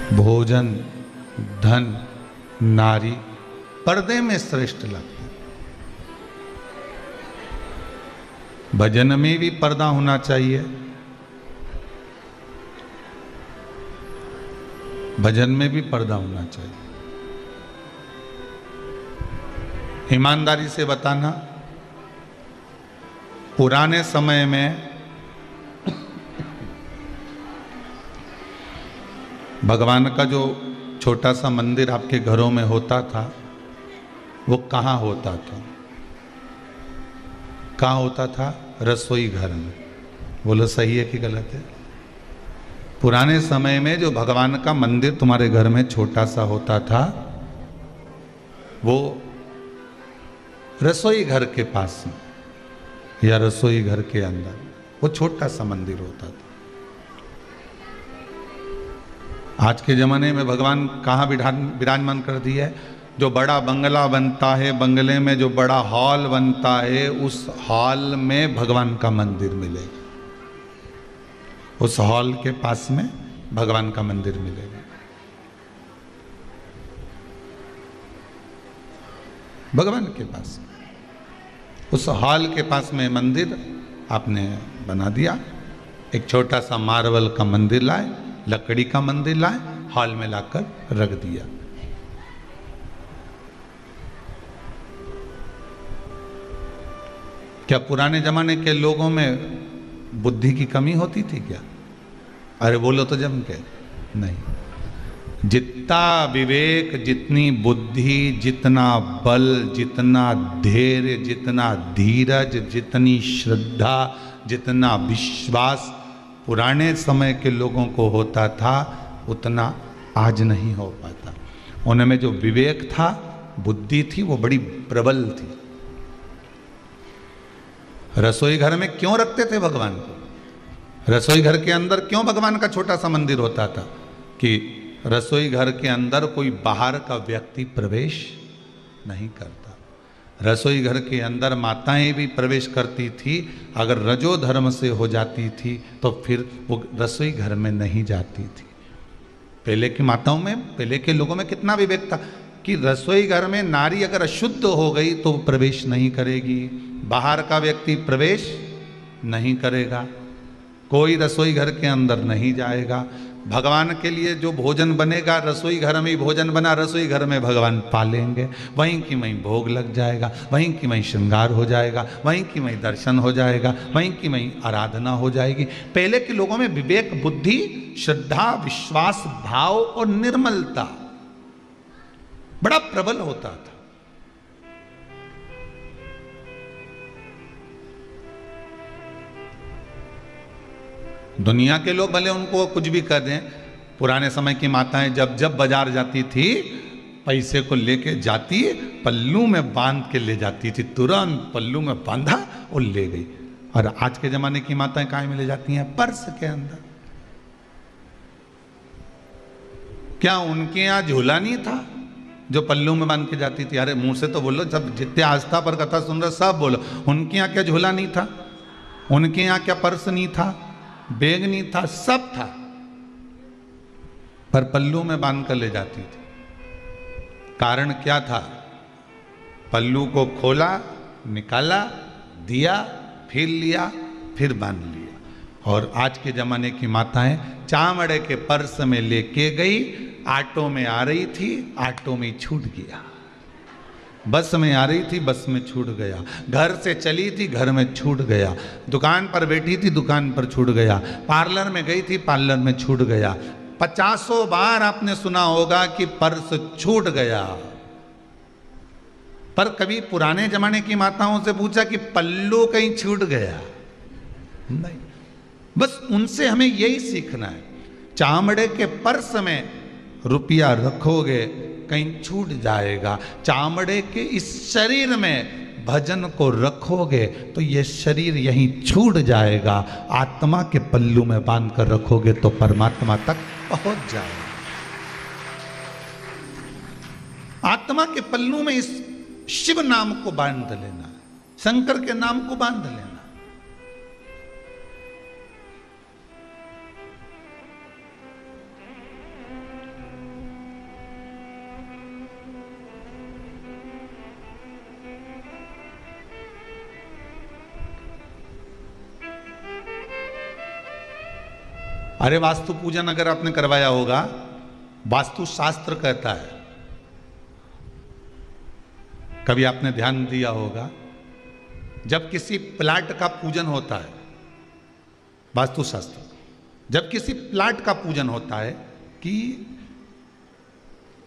भोजन, धन, नारी पर्दे में श्रेष्ठ लगते। भजन में भी पर्दा होना चाहिए, भजन में भी पर्दा होना चाहिए। ईमानदारी से बताना, पुराने समय में भगवान का जो छोटा सा मंदिर आपके घरों में होता था, वो कहाँ होता था? कहाँ होता था? रसोई घर में। बोलो सही है कि गलत है? पुराने समय में जो भगवान का मंदिर तुम्हारे घर में छोटा सा होता था, वो रसोई घर के पास में या रसोई घर के अंदर वो छोटा सा मंदिर होता था। आज के जमाने में भगवान कहाँ विराजमान कर दिया है? जो बड़ा बंगला बनता है, बंगले में जो बड़ा हॉल बनता है, उस हॉल में भगवान का मंदिर मिलेगा। उस हॉल के पास में भगवान का मंदिर मिलेगा। भगवान के पास उस हॉल के पास में मंदिर आपने बना दिया। एक छोटा सा मार्बल का मंदिर लाए, लकड़ी का मंदिर लाए, हॉल में लाकर रख दिया। क्या पुराने जमाने के लोगों में बुद्धि की कमी होती थी क्या? अरे बोलो तो जम के नहीं। जितना विवेक, जितनी बुद्धि, जितना बल, जितना धैर्य, जितना धीरज, जितनी श्रद्धा, जितना विश्वास पुराने समय के लोगों को होता था, उतना आज नहीं हो पाता। उनमें जो विवेक था, बुद्धि थी, वो बड़ी प्रबल थी। रसोई घर में क्यों रखते थे भगवान को? रसोई घर के अंदर क्यों भगवान का छोटा सा मंदिर होता था? कि रसोई घर के अंदर कोई बाहर का व्यक्ति प्रवेश नहीं करता। रसोई घर के अंदर माताएं भी प्रवेश करती थी। अगर रजो धर्म से हो जाती थी तो फिर वो रसोई घर में नहीं जाती थी। पहले की माताओं में, पहले के लोगों में कितना विवेक था कि रसोई घर में नारी अगर अशुद्ध हो गई तो प्रवेश नहीं करेगी, बाहर का व्यक्ति प्रवेश नहीं करेगा, कोई रसोई घर के अंदर नहीं जाएगा। भगवान के लिए जो भोजन बनेगा, रसोई घर में ही भोजन बना, रसोई घर में भगवान पालेंगे, वहीं की वहीं भोग लग जाएगा, वहीं की वहीं श्रृंगार हो जाएगा, वहीं की वहीं दर्शन हो जाएगा, वहीं की वहीं आराधना हो जाएगी। पहले के लोगों में विवेक, बुद्धि, श्रद्धा, विश्वास, भाव और निर्मलता बड़ा प्रबल होता था। दुनिया के लोग भले उनको कुछ भी कर दें, पुराने समय की माताएं जब जब बाजार जाती थी, पैसे को लेके जाती, पल्लू में बांध के ले जाती थी, तुरंत पल्लू में बांधा और ले गई। और आज के जमाने की माताएं कहाँ में ले जाती हैं? पर्स के अंदर। क्या उनके यहाँ झोला नहीं था जो पल्लू में बांध के जाती थी? अरे मुंह से तो बोलो, जब जितने आस्था पर कथा सुन रहे सब बोलो। उनके यहाँ क्या झोला नहीं था? उनके यहाँ क्या पर्स नहीं था? बैग नहीं था? सब था, पर पल्लू में बांध कर ले जाती थी। कारण क्या था? पल्लू को खोला, निकाला, दिया, फिर लिया, फिर बांध लिया। और आज के जमाने की माताएं चामड़े के पर्स में लेके गई, ऑटो में आ रही थी, ऑटो में छूट गया, बस में आ रही थी, बस में छूट गया, घर से चली थी, घर में छूट गया, दुकान पर बैठी थी, दुकान पर छूट गया, पार्लर में गई थी, पार्लर में छूट गया। 50 बार आपने सुना होगा कि पर्स छूट गया। पर कभी पुराने जमाने की माताओं से पूछा कि पल्लू कहीं छूट गया? नहीं। बस उनसे हमें यही सीखना है। चामड़े के पर्स में रुपया रखोगे, कहीं छूट जाएगा। चामड़े के इस शरीर में भजन को रखोगे तो ये शरीर यहीं छूट जाएगा। आत्मा के पल्लू में बांध कर रखोगे तो परमात्मा तक पहुंच जाएगा। आत्मा के पल्लू में इस शिव नाम को बांध लेना, शंकर के नाम को बांध लेना। अरे वास्तु पूजन अगर आपने करवाया होगा, वास्तु शास्त्र कहता है, कभी आपने ध्यान दिया होगा, जब किसी प्लाट का पूजन होता है, वास्तु शास्त्र, जब किसी प्लाट का पूजन होता है कि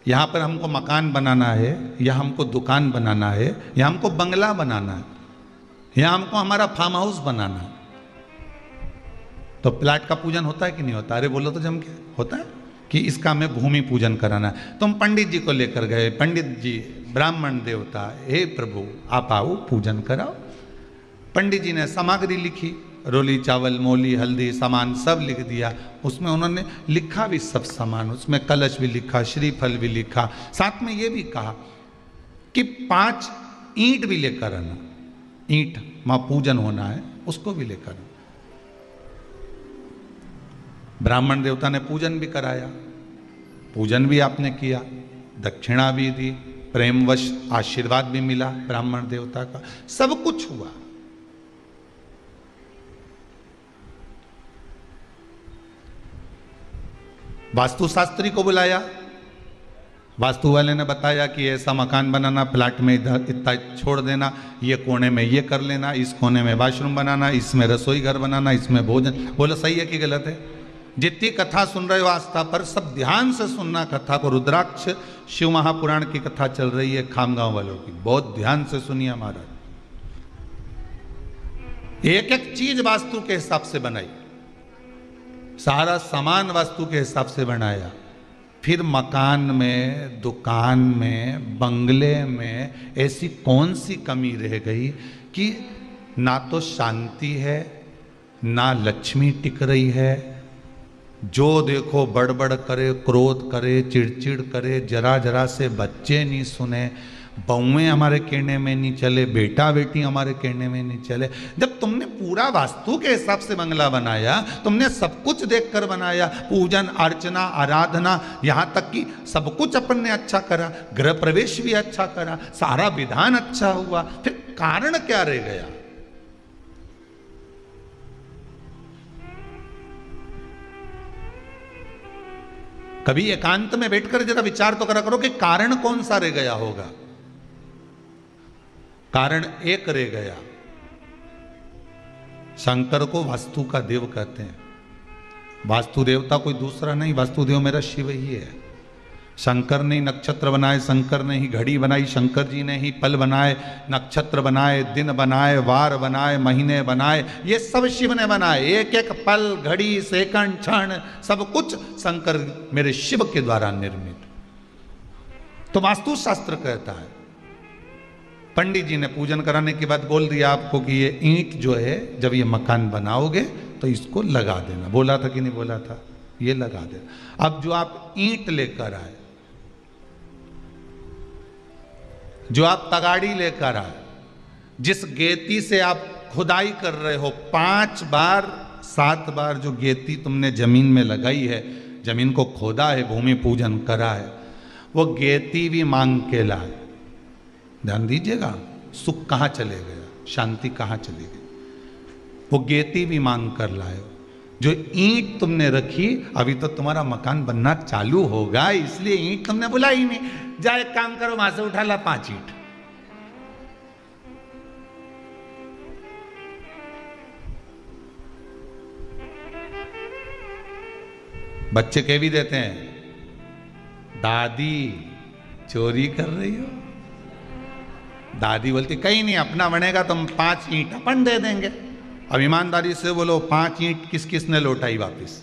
यहां पर हमको मकान बनाना है, या हमको दुकान बनाना है, या हमको बंगला बनाना है, या हमको हमारा फार्म हाउस बनाना है, तो प्लाट का पूजन होता है कि नहीं होता? अरे बोलो तो जम के होता है कि इसका हमें भूमि पूजन कराना है। तुम पंडित जी को लेकर गए, पंडित जी ब्राह्मण देवता, हे प्रभु आप आओ पूजन कराओ। पंडित जी ने सामग्री लिखी, रोली चावल मोली हल्दी सामान सब लिख दिया, उसमें उन्होंने लिखा भी सब सामान, उसमें कलश भी लिखा, श्रीफल भी लिखा, साथ में ये भी कहा कि 5 ईंट भी लेकर आना, ईंट मां पूजन होना है उसको भी लेकर आना। ब्राह्मण देवता ने पूजन भी कराया, पूजन भी आपने किया, दक्षिणा भी दी, प्रेमवश आशीर्वाद भी मिला ब्राह्मण देवता का, सब कुछ हुआ। वास्तुशास्त्री को बुलाया, वास्तु वाले ने बताया कि ऐसा मकान बनाना, प्लाट में इधर इतना छोड़ देना, ये कोने में ये कर लेना, इस कोने में वॉशरूम बनाना, इसमें रसोई घर बनाना, इसमें भोजन। बोलो सही है कि गलत है? जितनी कथा सुन रहे हो आस्था पर, सब ध्यान से सुनना कथा को। रुद्राक्ष शिव महापुराण की कथा चल रही है खामगांव वालों की, बहुत ध्यान से सुनिए महाराज। एक एक चीज वास्तु के हिसाब से बनाई, सारा सामान वास्तु के हिसाब से बनाया। फिर मकान में, दुकान में, बंगले में ऐसी कौन सी कमी रह गई कि ना तो शांति है, ना लक्ष्मी टिक रही है, जो देखो बड़बड़ करे, क्रोध करे, चिड़चिड़ करे, जरा जरा से बच्चे नहीं सुने, बहुएं हमारे कहने में नहीं चले, बेटा बेटी हमारे कहने में नहीं चले। जब तुमने पूरा वास्तु के हिसाब से बंगला बनाया, तुमने सब कुछ देखकर बनाया, पूजन अर्चना आराधना, यहां तक कि सब कुछ अपन ने अच्छा करा, गृह प्रवेश भी अच्छा करा, सारा विधान अच्छा हुआ, फिर कारण क्या रह गया? कभी एकांत में बैठकर जरा विचार तो करा करो कि कारण कौन सा रह गया होगा। कारण एक रह गया, शंकर को वास्तु का देव कहते हैं। वास्तु देवता कोई दूसरा नहीं, वास्तुदेव मेरा शिव ही है। शंकर ने नक्षत्र बनाए, शंकर ने ही घड़ी बनाई, शंकर जी ने ही पल बनाए, नक्षत्र बनाए, दिन बनाए, वार बनाए, महीने बनाए, ये सब शिव ने बनाए। एक एक पल, घड़ी, सेकंड, क्षण, सब कुछ शंकर मेरे शिव के द्वारा निर्मित। तो वास्तु शास्त्र कहता है, पंडित जी ने पूजन कराने के बाद बोल दिया आपको कि ये ईंट जो है, जब ये मकान बनाओगे तो इसको लगा देना। बोला था कि नहीं बोला था? ये लगा देना। अब जो आप ईंट लेकर आए, जो आप तगाड़ी लेकर आए, जिस गेती से आप खुदाई कर रहे हो, 5 बार 7 बार जो गेती तुमने जमीन में लगाई है, जमीन को खोदा है, भूमि पूजन करा है, वो गेती भी मांग के लाए। ध्यान दीजिएगा, सुख कहाँ चले गया, शांति कहाँ चली गई? वो गेती भी मांग कर लाए। जो ईंट तुमने रखी, अभी तो तुम्हारा मकान बनना चालू होगा, इसलिए ईंट तुमने बुलाई नहीं। जा एक काम करो, वहां से उठा ला 5 ईंट। बच्चे कह भी देते हैं, दादी चोरी कर रही हो। दादी बोलती कहीं नहीं, अपना बनेगा, तुम 5 ईंट अपन दे देंगे। अब ईमानदारी से बोलो, 5 ईंट किस किस ने लौटाई वापस?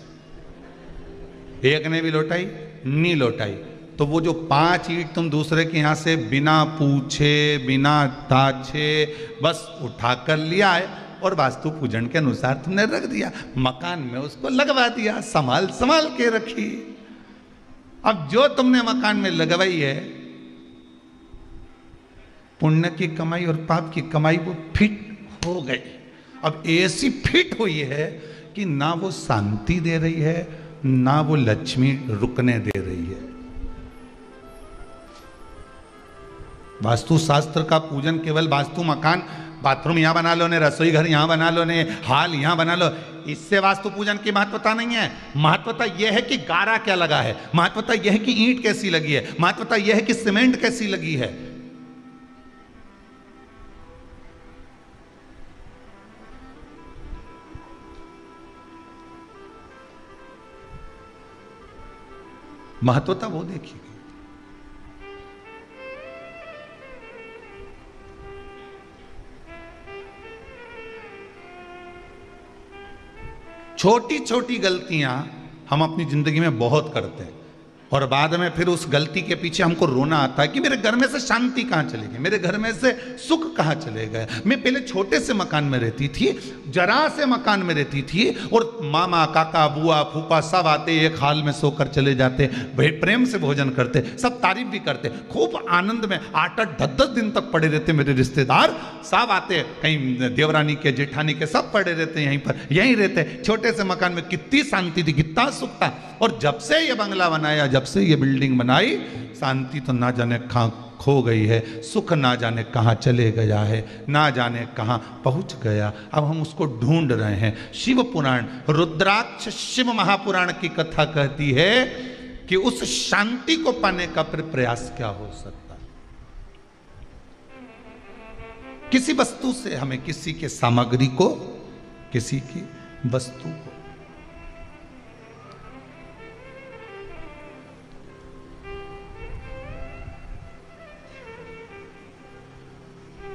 एक ने भी लौटाई नहीं लौटाई। तो वो जो 5 ईंट तुम दूसरे के यहां से बिना पूछे, बिना ताछे, बस उठा कर लिया है और वास्तु पूजन के अनुसार तुमने रख दिया, मकान में उसको लगवा दिया, संभाल संभाल के रखी। अब जो तुमने मकान में लगवाई है, पुण्य की कमाई और पाप की कमाई वो फिट हो गई। अब ऐसी फिट हुई है कि ना वो शांति दे रही है, ना वो लक्ष्मी रुकने दे रही है। वास्तु शास्त्र का पूजन केवल वास्तु मकान, बाथरूम यहां बना लो ने, रसोई घर यहां बना लो ने, हॉल यहां बना लो, इससे वास्तु पूजन की महत्वता नहीं है। महत्वता यह है कि गारा क्या लगा है, महत्वता यह है कि ईंट कैसी लगी है, महत्वता यह है कि सीमेंट कैसी लगी है। महत्वता वो देखिए। छोटी छोटी गलतियां हम अपनी जिंदगी में बहुत करते हैं और बाद में फिर उस गलती के पीछे हमको रोना आता है कि मेरे घर में से शांति कहाँ चली गई, मेरे घर में से सुख कहाँ चले गए। मैं पहले छोटे से मकान में रहती थी, जरा से मकान में रहती थी और मामा काका बुआ फूफा सब आते, एक हाल में सोकर चले जाते, प्रेम से भोजन करते, सब तारीफ भी करते, खूब आनंद में 8-8 10-10 दिन तक पड़े रहते। मेरे रिश्तेदार सब आते, कहीं देवरानी के जेठानी के सब पड़े रहते, यहीं पर यहीं रहते। छोटे से मकान में कितनी शांति थी, कितना सुख था। और जब से ये बंगला बनाया, जब से ये बिल्डिंग बनाई, शांति तो ना जाने कहाँ खो गई है, सुख ना जाने कहाँ चले गया है, ना जाने कहाँ पहुंच गया। अब हम उसको ढूंढ रहे हैं। शिव पुराण, रुद्राक्ष शिव महापुराण की कथा कहती है कि उस शांति को पाने का प्रयास क्या हो सकता है। किसी वस्तु से हमें, किसी के सामग्री को, किसी की वस्तु को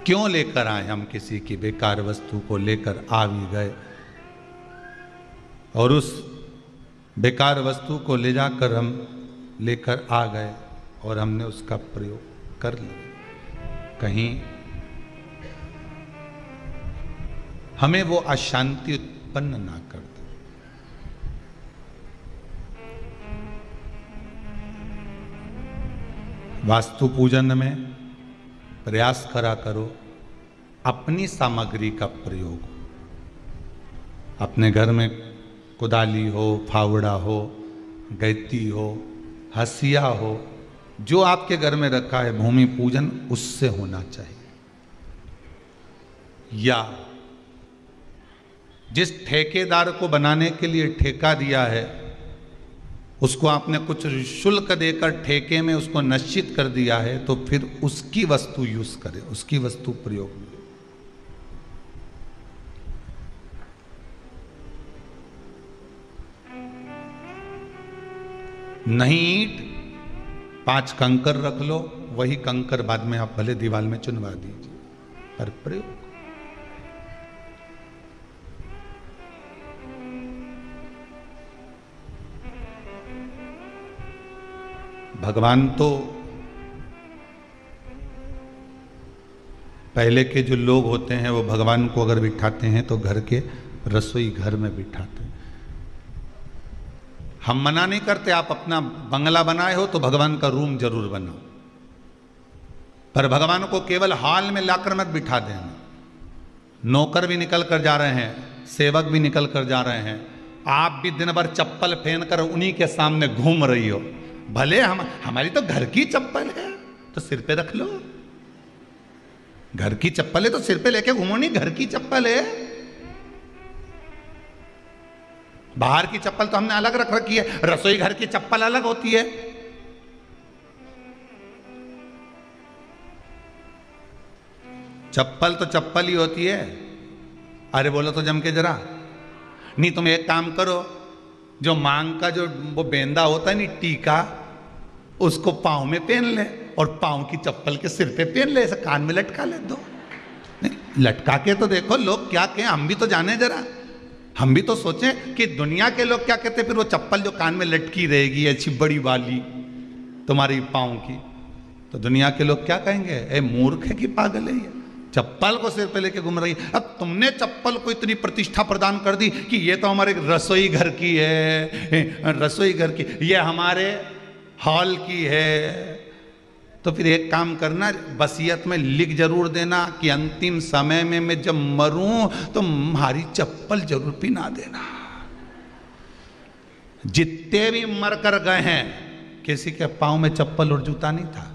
क्यों लेकर आए। हम किसी की बेकार वस्तु को लेकर आ भी गए और उस बेकार वस्तु को ले जाकर हम लेकर आ गए और हमने उसका प्रयोग कर लिया। कहीं हमें वो अशांति उत्पन्न ना कर दे। वास्तु पूजन में प्रयास करा करो अपनी सामग्री का प्रयोग। अपने घर में कुदाली हो, फावड़ा हो, गैती हो, हसिया हो, जो आपके घर में रखा है, भूमि पूजन उससे होना चाहिए। या जिस ठेकेदार को बनाने के लिए ठेका दिया है, उसको आपने कुछ शुल्क देकर ठेके में उसको निश्चित कर दिया है, तो फिर उसकी वस्तु यूज करें, उसकी वस्तु प्रयोग में। नहीं ईंट, 5 कंकर रख लो, वही कंकर बाद में आप भले दीवार में चुनवा दीजिए, पर प्रयोग। भगवान तो पहले के जो लोग होते हैं वो भगवान को अगर बिठाते हैं तो घर के रसोई घर में बिठाते हैं। हम मना नहीं करते, आप अपना बंगला बनाए हो तो भगवान का रूम जरूर बनाओ, पर भगवान को केवल हॉल में लाकर मत बिठा देना। नौकर भी निकल कर जा रहे हैं, सेवक भी निकल कर जा रहे हैं, आप भी दिन भर चप्पल पहन कर उन्हीं के सामने घूम रही हो। भले हमारी तो घर की चप्पल है तो सिर पे रख लो, घर की चप्पल है तो सिर पे लेके घूमो, नहीं घर की चप्पल है। बाहर की चप्पल तो हमने अलग रख रखी है, रसोई घर की चप्पल अलग होती है। चप्पल तो चप्पल ही होती है। अरे बोलो तो जम के जरा। नहीं तुम एक काम करो, जो मांग का जो वो बेंदा होता है नहीं, टीका, उसको पाँव में पहन ले और पाँव की चप्पल के सिर पे पहन ले, ऐसे कान में लटका ले दो। नहीं, लटका के तो देखो लोग क्या कहें, हम भी तो जाने जरा, हम भी तो सोचें कि दुनिया के लोग क्या कहते हैं। फिर वो चप्पल जो कान में लटकी रहेगी अच्छी बड़ी वाली तुम्हारी पाँव की, तो दुनिया के लोग क्या कहेंगे, ए मूर्ख है कि पागल है ये, चप्पल को सिर पे लेके घूम रही है। अब तुमने चप्पल को इतनी प्रतिष्ठा प्रदान कर दी कि ये तो हमारे रसोई घर की है, रसोई घर की, ये हमारे हॉल की है। तो फिर एक काम करना, वसीयत में लिख जरूर देना कि अंतिम समय में मैं जब मरूं तो हमारी चप्पल जरूर पिना देना। जितने भी मर कर गए हैं किसी के पांव में चप्पल और जूता नहीं था।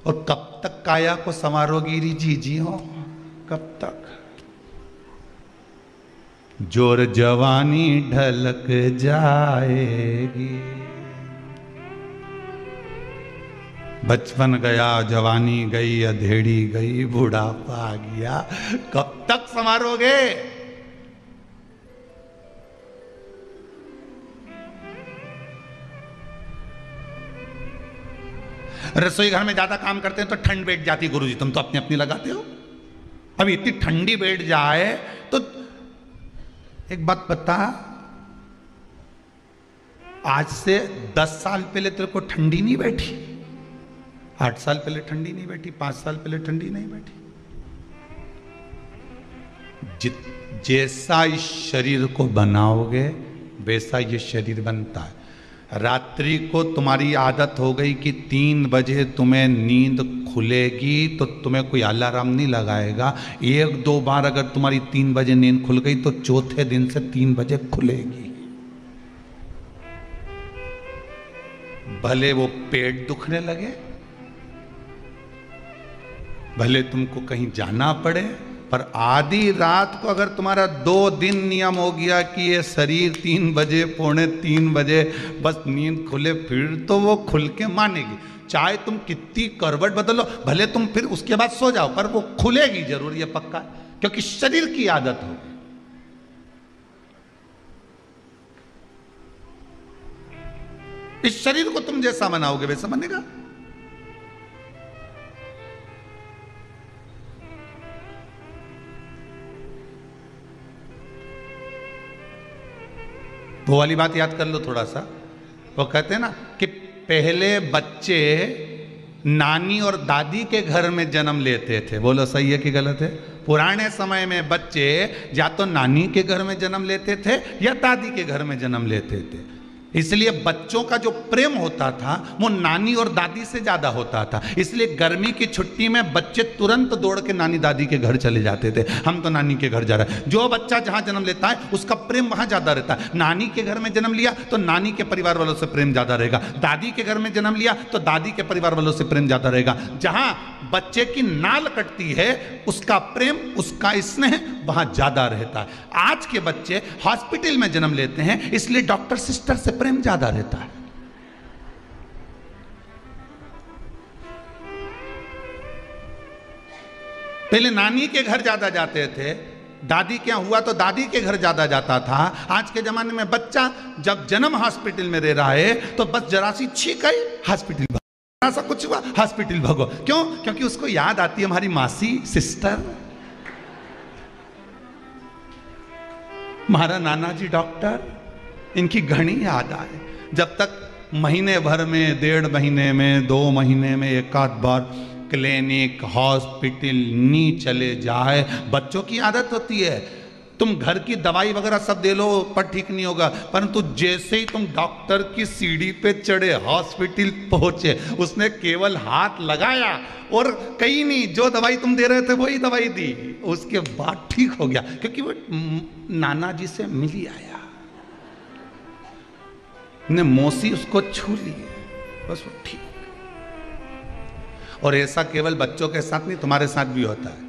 और कब तक काया को संवारोगी जी जी हो, कब तक? जोर जवानी ढलक जाएगी। बचपन गया, जवानी गई, अधेड़ी गई, बुढ़ापा आ गया, कब तक संवारोगे? रसोई घर में ज्यादा काम करते हैं तो ठंड बैठ जाती। गुरुजी तुम तो अपनी अपनी लगाते हो। अभी इतनी ठंडी बैठ जाए तो एक बात बता, आज से 10 साल पहले तेरे को ठंडी नहीं बैठी, 8 साल पहले ठंडी नहीं बैठी, 5 साल पहले ठंडी नहीं बैठी। जैसा इस शरीर को बनाओगे वैसा ये शरीर बनता है। रात्रि को तुम्हारी आदत हो गई कि 3 बजे तुम्हें नींद खुलेगी तो तुम्हें कोई अलार्म नहीं लगाएगा। 1-2 बार अगर तुम्हारी 3 बजे नींद खुल गई तो चौथे दिन से 3 बजे खुलेगी। भले वो पेट दुखने लगे, भले तुमको कहीं जाना पड़े, पर आधी रात को अगर तुम्हारा 2 दिन नियम हो गया कि ये शरीर 3 बजे 2:45 बजे बस नींद खुले, फिर तो वो खुल के मानेगी। चाहे तुम कितनी करवट बदलो, भले तुम फिर उसके बाद सो जाओ, पर वो खुलेगी जरूर, ये पक्का, क्योंकि शरीर की आदत होगी। इस शरीर को तुम जैसा बनाओगे वैसा बनेगा। वो वाली बात याद कर लो थोड़ा सा। वो कहते हैं ना कि पहले बच्चे नानी और दादी के घर में जन्म लेते थे। बोलो सही है कि गलत है? पुराने समय में बच्चे या तो नानी के घर में जन्म लेते थे या दादी के घर में जन्म लेते थे। इसलिए बच्चों का जो प्रेम होता था वो नानी और दादी से ज्यादा होता था। इसलिए गर्मी की छुट्टी में बच्चे तुरंत दौड़ के नानी दादी के घर चले जाते थे। हम तो नानी के घर जा रहे हैं। जो बच्चा जहां जन्म लेता है उसका प्रेम वहां ज्यादा रहता है। नानी के घर में जन्म लिया तो नानी के परिवार वालों से प्रेम ज्यादा रहेगा। दादी के घर में जन्म लिया तो दादी के परिवार वालों से प्रेम ज्यादा रहेगा। जहां बच्चे की नाल कटती है उसका प्रेम, उसका स्नेह वहां ज्यादा रहता है। आज के बच्चे हॉस्पिटल में जन्म लेते हैं, इसलिए डॉक्टर सिस्टर से प्रेम ज्यादा रहता है। पहले नानी के घर ज्यादा जाते थे, दादी क्या हुआ तो दादी के घर ज्यादा जाता था। आज के जमाने में बच्चा जब जन्म हॉस्पिटल में रह रहा है तो बस जरा सी छींक आई हॉस्पिटल भागो, ऐसा कुछ हुआ हॉस्पिटल भागो। क्यों? क्योंकि उसको याद आती है हमारी मासी, सिस्टर, हमारा नाना जी डॉक्टर, इनकी घनी याद आए। जब तक महीने भर में, 1.5 महीने में, 2 महीने में एक आध बार क्लिनिक हॉस्पिटल नहीं चले जाए, बच्चों की आदत होती है। तुम घर की दवाई वगैरह सब दे लो पर ठीक नहीं होगा, परंतु जैसे ही तुम डॉक्टर की सीढ़ी पे चढ़े, हॉस्पिटल पहुंचे, उसने केवल हाथ लगाया और कहीं नहीं, जो दवाई तुम दे रहे थे वही दवाई दी, उसके बाद ठीक हो गया, क्योंकि वो नाना जी से मिल ही आया, ने मौसी उसको छू ली, बस वो ठीक। और ऐसा केवल बच्चों के साथ नहीं, तुम्हारे साथ भी होता है।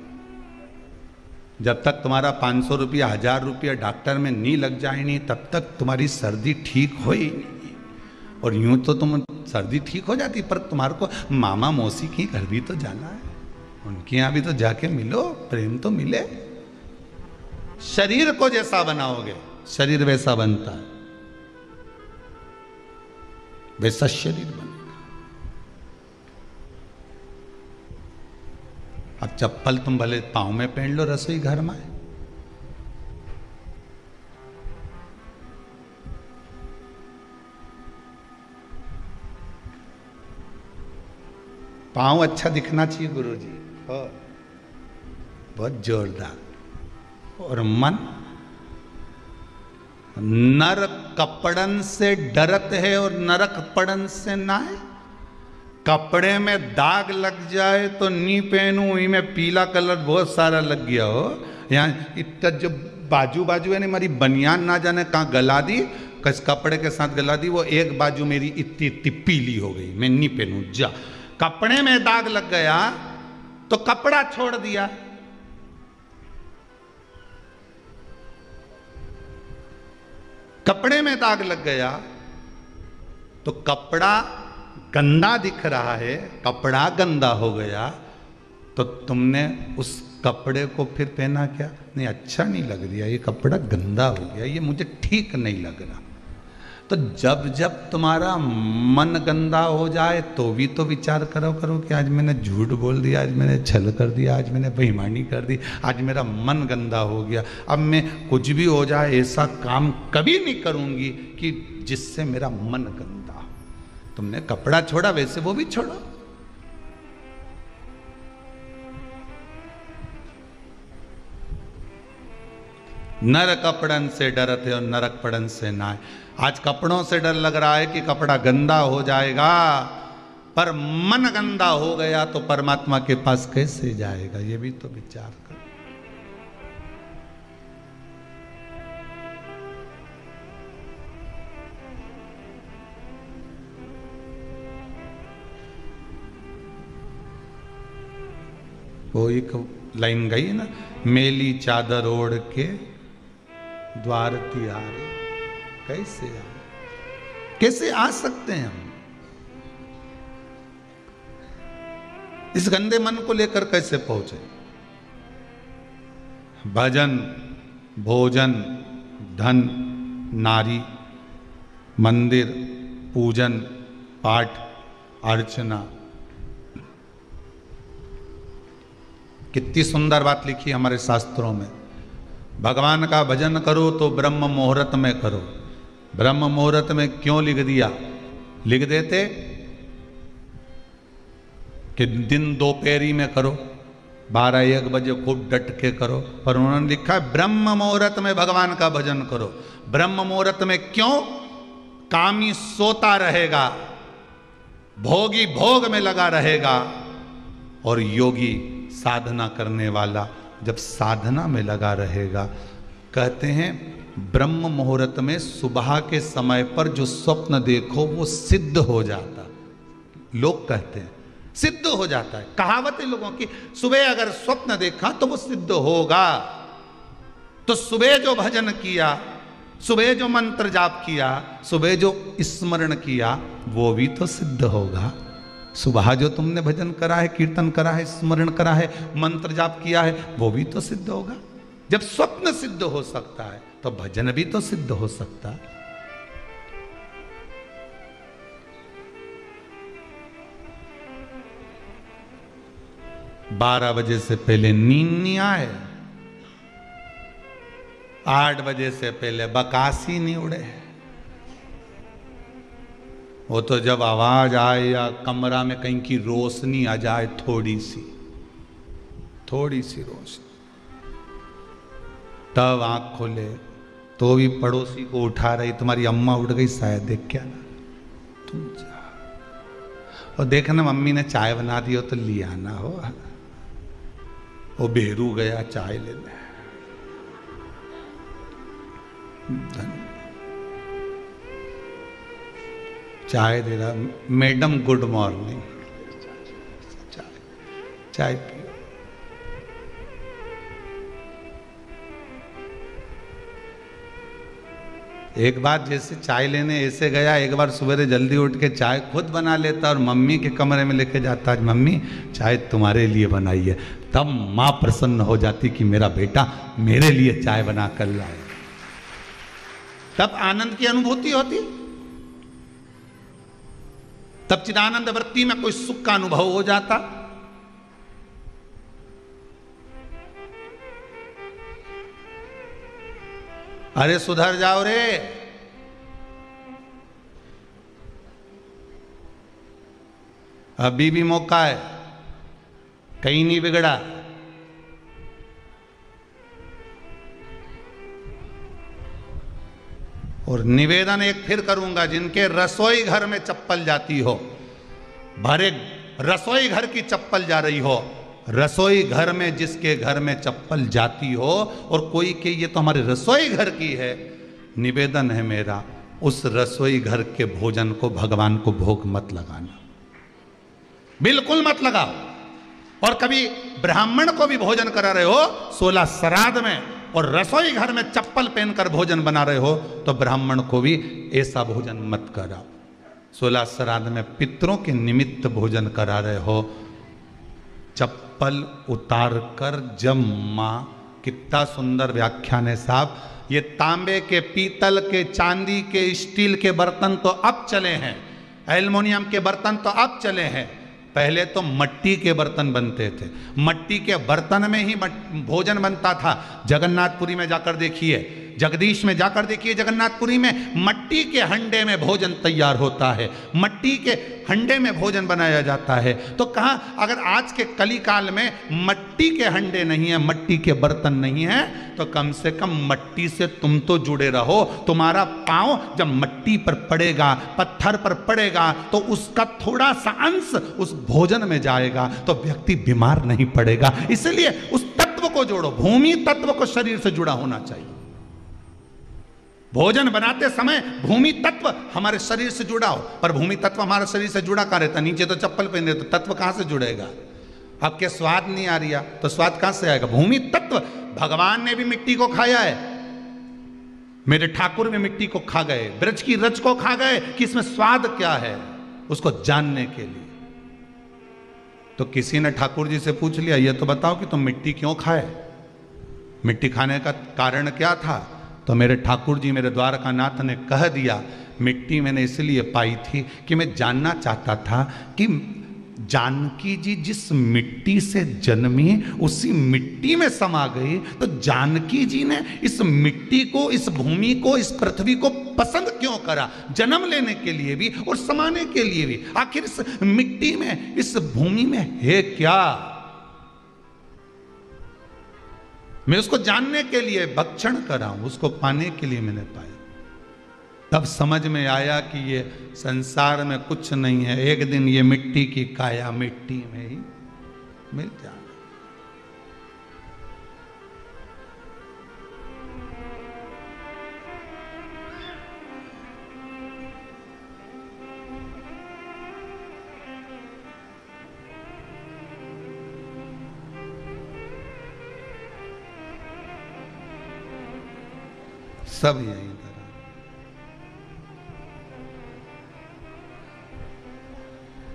जब तक तुम्हारा 500 रुपया 1000 रुपया डॉक्टर में नहीं लग जाए नहीं, तब तक तुम्हारी सर्दी ठीक हो ही नहीं। और यूं तो तुम सर्दी ठीक हो जाती, पर तुम्हारे को मामा मौसी के घर भी तो जाना है, उनके यहां भी तो जाके मिलो, प्रेम तो मिले। शरीर को जैसा बनाओगे शरीर वैसा बनता है, वैसा शरीर बनेगा। अब चप्पल तुम भले पांव में पहन लो रसोई घर में, पांव अच्छा दिखना चाहिए गुरुजी, बहुत जोरदार। और मन, नर कपड़न से डरत है और नरक पड़न से ना है। कपड़े में दाग लग जाए तो नी पहनूं, इनमें पीला कलर बहुत सारा लग गया हो, यहाँ इतना जो बाजू बाजू है ना, हमारी बनियान ना जाने कहाँ गला दी, किस कपड़े के साथ गला दी, वो एक बाजू मेरी इतनी इतनी पीली हो गई, मैं नहीं पहनूं। जा, कपड़े में दाग लग गया तो कपड़ा छोड़ दिया, कपड़े में दाग लग गया तो कपड़ा गंदा दिख रहा है, कपड़ा गंदा हो गया तो तुमने उस कपड़े को फिर पहना क्या? नहीं, अच्छा नहीं लग रहा, ये कपड़ा गंदा हो गया, ये मुझे ठीक नहीं लग रहा। तो जब जब तुम्हारा मन गंदा हो जाए तो भी तो विचार करो कि आज मैंने झूठ बोल दिया, आज मैंने छल कर दिया, आज मैंने बेईमानी कर दी, आज मेरा मन गंदा हो गया, अब मैं कुछ भी हो जाए ऐसा काम कभी नहीं करूंगी कि जिससे मेरा मन गंदा हो। तुमने कपड़ा छोड़ा, वैसे वो भी छोड़ो। नर कपड़न से डरते और नरक पड़न से नाय। आज कपड़ों से डर लग रहा है कि कपड़ा गंदा हो जाएगा, पर मन गंदा हो गया तो परमात्मा के पास कैसे जाएगा? ये भी तो विचार करो। वो एक लाइन गई ना, मेली चादर ओढ़ के द्वार तिहारे। कैसे आ सकते हैं हम? इस गंदे मन को लेकर कैसे पहुंचे? भजन, भोजन, धन, नारी, मंदिर, पूजन, पाठ, अर्चना। कितनी सुंदर बात लिखी हमारे शास्त्रों में। भगवान का भजन करो तो ब्रह्म मुहूर्त में करो। ब्रह्म मुहूर्त में क्यों लिख दिया? लिख देते कि दिन दोपहरी में करो, 12-1 बजे खूब डट के करो, पर उन्होंने लिखा ब्रह्म मुहूर्त में भगवान का भजन करो। ब्रह्म मुहूर्त में क्यों? कामी सोता रहेगा, भोगी भोग में लगा रहेगा, और योगी साधना करने वाला जब साधना में लगा रहेगा। कहते हैं ब्रह्म मुहूर्त में सुबह के समय पर जो स्वप्न देखो वो सिद्ध हो जाता। लोग कहते हैं सिद्ध हो जाता है, कहावत है लोगों की। सुबह अगर स्वप्न देखा तो वो सिद्ध होगा। तो सुबह जो भजन किया, सुबह जो मंत्र जाप किया, सुबह जो स्मरण किया, वो भी तो सिद्ध होगा। सुबह जो तुमने भजन करा है, कीर्तन करा है, स्मरण करा है, मंत्र जाप किया है, वो भी तो सिद्ध होगा। जब स्वप्न सिद्ध हो सकता है तो भजन भी तो सिद्ध हो सकता है। बारह बजे से पहले नींद नहीं आए, 8 बजे से पहले बकासी नहीं उड़े। वो तो जब आवाज आए या कमरा में कहीं की रोशनी आ जाए, थोड़ी सी रोशनी, तब आंख खोले तो भी पड़ोसी को उठा रही, तुम्हारी अम्मा उठ गई शायद, देख क्या ना तुम जा, और देखना मम्मी ने चाय बना दी हो तो लिया ना हो। वो बेरू गया चाय लेने, चाय दे रहा, मैडम गुड मॉर्निंग, चाय पियो। एक बार जैसे चाय लेने ऐसे गया, एक बार सवेरे जल्दी उठ के चाय खुद बना लेता और मम्मी के कमरे में लेके जाता, आज मम्मी चाय तुम्हारे लिए बनाई है। तब माँ प्रसन्न हो जाती कि मेरा बेटा मेरे लिए चाय बना कर लाए। तब आनंद की अनुभूति होती, तब चिदानंद वृत्ति में कोई सुख का अनुभव हो जाता। अरे सुधर जाओ रे, अभी भी मौका है, कहीं नहीं बिगड़ा। और निवेदन एक फिर करूंगा, जिनके रसोई घर में चप्पल जाती हो, भरे रसोई घर की चप्पल जा रही हो, रसोई घर में जिसके घर में चप्पल जाती हो और कोई के ये तो हमारे रसोई घर की है, निवेदन है मेरा, उस रसोई घर के भोजन को भगवान को भोग मत लगाना, बिल्कुल मत लगाओ। और कभी ब्राह्मण को भी भोजन करा रहे हो 16 श्राद्ध में और रसोई घर में चप्पल पहनकर भोजन बना रहे हो तो ब्राह्मण को भी ऐसा भोजन मत कराओ। 16 श्राद्ध में पितरों के निमित्त भोजन करा रहे हो, चप्पल उतार कर जम्मा। कितना सुंदर व्याख्यान है साहब। ये तांबे के, पीतल के, चांदी के, स्टील के बर्तन तो अब चले हैं, एल्युमिनियम के बर्तन तो अब चले हैं, पहले तो मट्टी के बर्तन बनते थे। मट्टी के बर्तन में ही भोजन बनता था। जगन्नाथपुरी में जाकर देखिए, जगदीश में जाकर देखिए, जगन्नाथपुरी में मट्टी के हंडे में भोजन तैयार होता है, मट्टी के हंडे में भोजन बनाया जाता है। तो कहाँ, अगर आज के कली काल में मट्टी के हंडे नहीं है, मट्टी के बर्तन नहीं है, तो कम से कम मट्टी से तुम तो जुड़े रहो। तुम्हारा पांव जब मट्टी पर पड़ेगा, पत्थर पर पड़ेगा, तो उसका थोड़ा सा अंश उस भोजन में जाएगा, तो व्यक्ति बीमार नहीं पड़ेगा। इसलिए उस तत्व को जोड़ो, भूमि तत्व को शरीर से जुड़ा होना चाहिए। भोजन बनाते समय भूमि तत्व हमारे शरीर से जुड़ा हो, पर भूमि तत्व हमारे शरीर से जुड़ा कहाँ रहता? नीचे तो चप्पल पहन रहे, तो तत्व कहां से जुड़ेगा? आपके स्वाद नहीं आ रहा तो स्वाद कहां से आएगा? भूमि तत्व। भगवान ने भी मिट्टी को खाया है, मेरे ठाकुर भी मिट्टी को खा गए, ब्रज की रज को खा गए कि इसमें स्वाद क्या है, उसको जानने के लिए। तो किसी ने ठाकुर जी से पूछ लिया, ये तो बताओ कि तुम मिट्टी क्यों खाए, मिट्टी खाने का कारण क्या था? तो मेरे ठाकुर जी, मेरे द्वारकानाथ ने कह दिया, मिट्टी मैंने इसलिए पाई थी कि मैं जानना चाहता था कि जानकी जी जिस मिट्टी से जन्मी उसी मिट्टी में समा गई, तो जानकी जी ने इस मिट्टी को, इस भूमि को, इस पृथ्वी को पसंद क्यों करा? जन्म लेने के लिए भी और समाने के लिए भी। आखिर इस मिट्टी में, इस भूमि में है क्या? मैं उसको जानने के लिए भक्षण करा हूं, उसको पाने के लिए मैंने पाया। तब समझ में आया कि ये संसार में कुछ नहीं है, एक दिन ये मिट्टी की काया मिट्टी में ही मिल जाना। सब यही करा।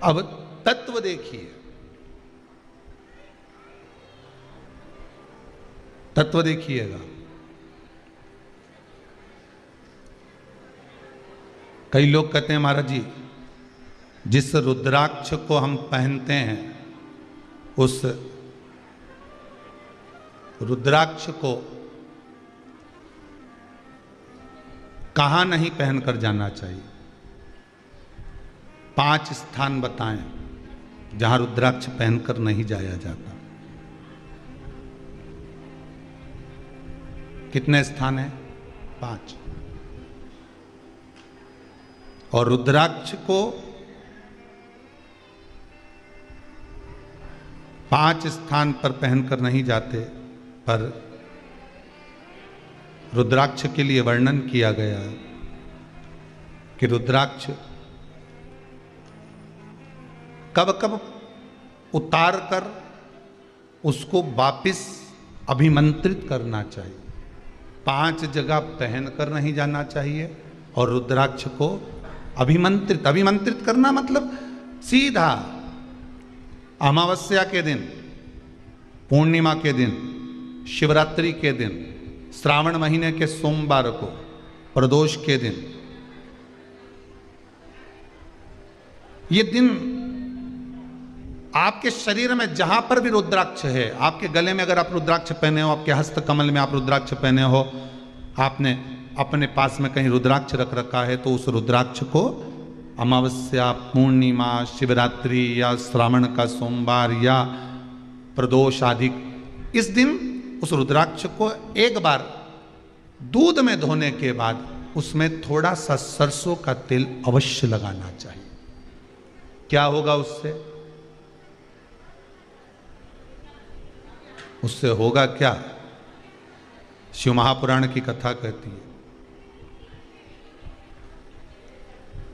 अब तत्व देखिए, तत्व देखिएगा। कई लोग कहते हैं महाराज जी, जिस रुद्राक्ष को हम पहनते हैं, उस रुद्राक्ष को कहाँ नहीं पहनकर जाना चाहिए? 5 स्थान बताएं जहां रुद्राक्ष पहनकर नहीं जाया जाता। कितने स्थान हैं? 5। और रुद्राक्ष को 5 स्थान पर पहनकर नहीं जाते, पर रुद्राक्ष के लिए वर्णन किया गया कि रुद्राक्ष कब कब उतार कर उसको वापिस अभिमंत्रित करना चाहिए। 5 जगह पहनकर नहीं जाना चाहिए और रुद्राक्ष को अभिमंत्रित करना मतलब सीधा अमावस्या के दिन, पूर्णिमा के दिन, शिवरात्रि के दिन, श्रावण महीने के सोमवार को, प्रदोष के दिन, ये दिन आपके शरीर में जहां पर भी रुद्राक्ष है, आपके गले में अगर आप रुद्राक्ष पहने हो, आपके हस्त कमल में आप रुद्राक्ष पहने हो, आपने अपने पास में कहीं रुद्राक्ष रख रखा है, तो उस रुद्राक्ष को अमावस्या, पूर्णिमा, शिवरात्रि या श्रावण का सोमवार या प्रदोष आदि, इस दिन उस रुद्राक्ष को एक बार दूध में धोने के बाद उसमें थोड़ा सा सरसों का तेल अवश्य लगाना चाहिए। क्या होगा उससे? उससे होगा क्या? शिव महापुराण की कथा कहती है,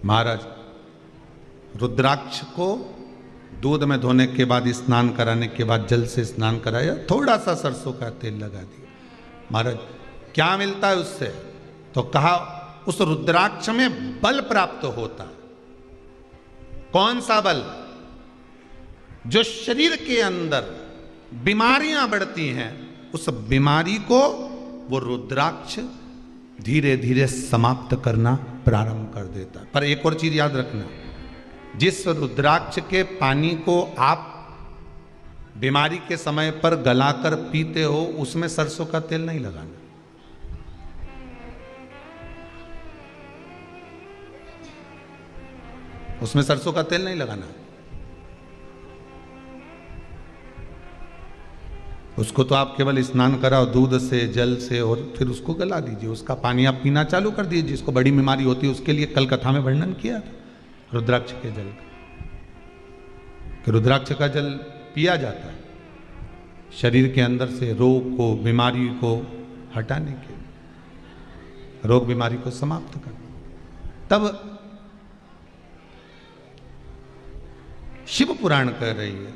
महाराज रुद्राक्ष को दूध में धोने के बाद, स्नान कराने के बाद, जल से स्नान कराया, थोड़ा सा सरसों का तेल लगा दिया, महाराज क्या मिलता है उससे? तो कहा उस रुद्राक्ष में बल प्राप्त होता है। कौन सा बल? जो शरीर के अंदर बीमारियां बढ़ती हैं, उस बीमारी को वो रुद्राक्ष धीरे धीरे समाप्त करना प्रारंभ कर देता है। पर एक और चीज याद रखना, जिस रुद्राक्ष के पानी को आप बीमारी के समय पर गलाकर पीते हो, उसमें सरसों का तेल नहीं लगाना। उसमें सरसों का तेल नहीं लगाना। उसको तो आप केवल स्नान कराओ दूध से, जल से, और फिर उसको गला दीजिए, उसका पानी आप पीना चालू कर दीजिए। जिसको बड़ी बीमारी होती है उसके लिए कल कथा में वर्णन किया था रुद्राक्ष के जल का, कि रुद्राक्ष का जल पिया जाता है शरीर के अंदर से रोग को, बीमारी को हटाने के लिए, रोग बीमारी को समाप्त करना। तब शिव पुराण कह रही है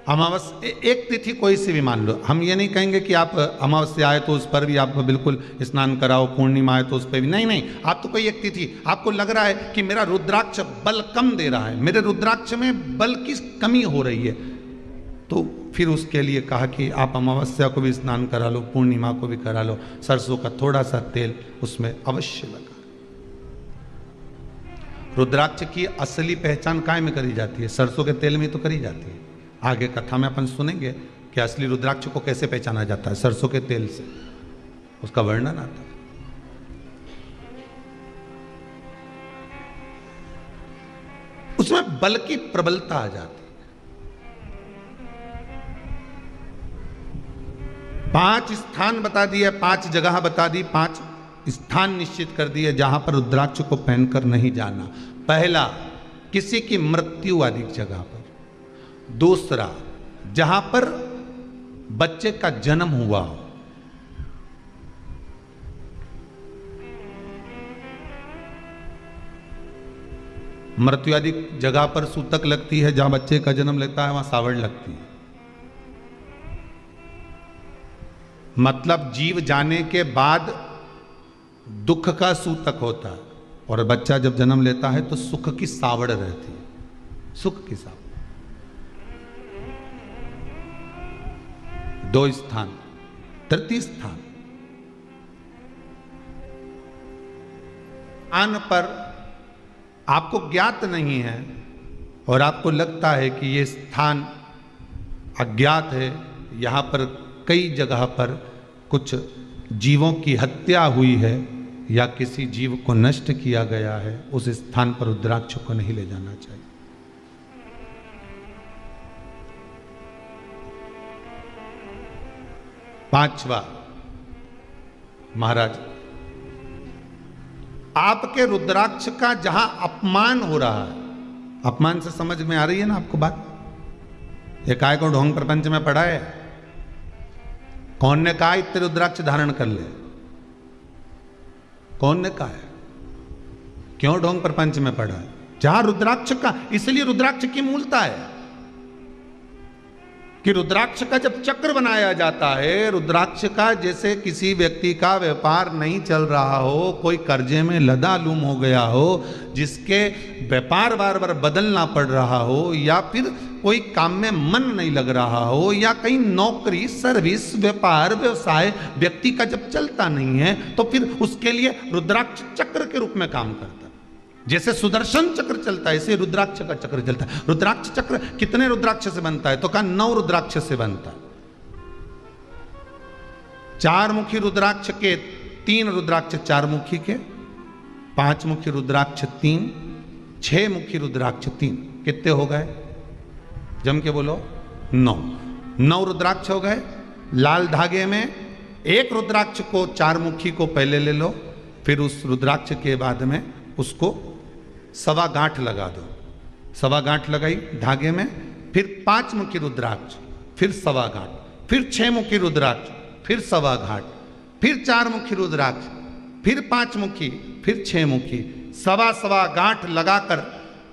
अमावस्या, एक तिथि कोई सी भी मान लो, हम ये नहीं कहेंगे कि आप अमावस्या आए तो उस पर भी आप बिल्कुल स्नान कराओ, पूर्णिमा आए तो उस पर भी नहीं, नहीं। आप तो कोई एक तिथि, आपको लग रहा है कि मेरा रुद्राक्ष बल कम दे रहा है, मेरे रुद्राक्ष में बल की कमी हो रही है, तो फिर उसके लिए कहा कि आप अमावस्या को भी स्नान करा लो, पूर्णिमा को भी करा लो, सरसों का थोड़ा सा तेल उसमें अवश्य लगा। रुद्राक्ष की असली पहचान काय में करी जाती है? सरसों के तेल में तो करी जाती है। आगे कथा में अपन सुनेंगे कि असली रुद्राक्ष को कैसे पहचाना जाता है। सरसों के तेल से उसका वर्णन आता है। उसमें बल की प्रबलता आ जाती है। 5 स्थान बता दिए, 5 जगह बता दी, 5 स्थान निश्चित कर दिए जहां पर रुद्राक्ष को पहनकर नहीं जाना। पहला, किसी की मृत्यु वाली जगह पर। दूसरा, जहां पर बच्चे का जन्म हुआ हो। मृत्यु आदि जगह पर सूतक लगती है, जहां बच्चे का जन्म लेता है वहां सावड़ लगती है। मतलब जीव जाने के बाद दुख का सूतक होता है, और बच्चा जब जन्म लेता है तो सुख की सावड़ रहती है, सुख की सावड़। 2 स्थान। तृतीय स्थान, स्थान पर आपको ज्ञात नहीं है और आपको लगता है कि ये स्थान अज्ञात है, यहां पर कई जगह पर कुछ जीवों की हत्या हुई है या किसी जीव को नष्ट किया गया है, उस स्थान पर रुद्राक्ष को नहीं ले जाना चाहिए। पांचवा, महाराज आपके रुद्राक्ष का जहां अपमान हो रहा है, अपमान से समझ में आ रही है ना आपको बात? ये काय को ढोंग प्रपंच में पढ़ा है? कौन ने कहा इतने रुद्राक्ष धारण कर ले? कौन ने कहा है? क्यों ढोंग प्रपंच में पढ़ा है? जहां रुद्राक्ष का, इसलिए रुद्राक्ष की मूलता है कि रुद्राक्ष का जब चक्र बनाया जाता है, रुद्राक्ष का जैसे किसी व्यक्ति का व्यापार नहीं चल रहा हो, कोई कर्जे में लदालूम हो गया हो, जिसके व्यापार बार बार बदलना पड़ रहा हो, या फिर कोई काम में मन नहीं लग रहा हो, या कहीं नौकरी, सर्विस, व्यापार, व्यवसाय व्यक्ति का जब चलता नहीं है, तो फिर उसके लिए रुद्राक्ष चक्र के रूप में काम करता है। जैसे सुदर्शन चक्र चलता है, ऐसे रुद्राक्ष का चक्र चलता है। रुद्राक्ष चक्र कितने रुद्राक्ष से बनता है? तो कहा 9 रुद्राक्ष से बनता है। 4 मुखी रुद्राक्ष के 3 रुद्राक्ष 4 मुखी के, 5 मुखी रुद्राक्ष 3, 6 मुखी रुद्राक्ष 3। कितने हो गए? जम के बोलो। 9 रुद्राक्ष हो गए। लाल धागे में एक रुद्राक्ष को 4 मुखी को पहले ले लो, फिर उस रुद्राक्ष के बाद में उसको 1.25 गांठ लगा दो। 1.25 गांठ लगाई धागे में, फिर 5 मुखी रुद्राक्ष, फिर 1.25 गांठ, फिर 6 मुखी रुद्राक्ष, फिर 1.25 गांठ, फिर 4 मुखी रुद्राक्ष, फिर 5 मुखी, फिर 6 मुखी, 1.25 गांठ लगाकर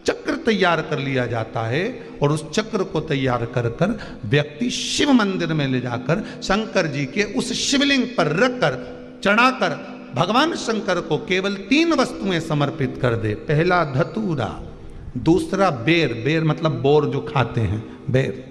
चक्र तैयार कर लिया जाता है और उस चक्र को तैयार कर कर व्यक्ति शिव मंदिर में ले जाकर शंकर जी के उस शिवलिंग पर रखकर चढ़ाकर भगवान शंकर को केवल 3 वस्तुएं समर्पित कर दे। पहला धतूरा, दूसरा बेर, बेर मतलब बोर जो खाते हैं बेर,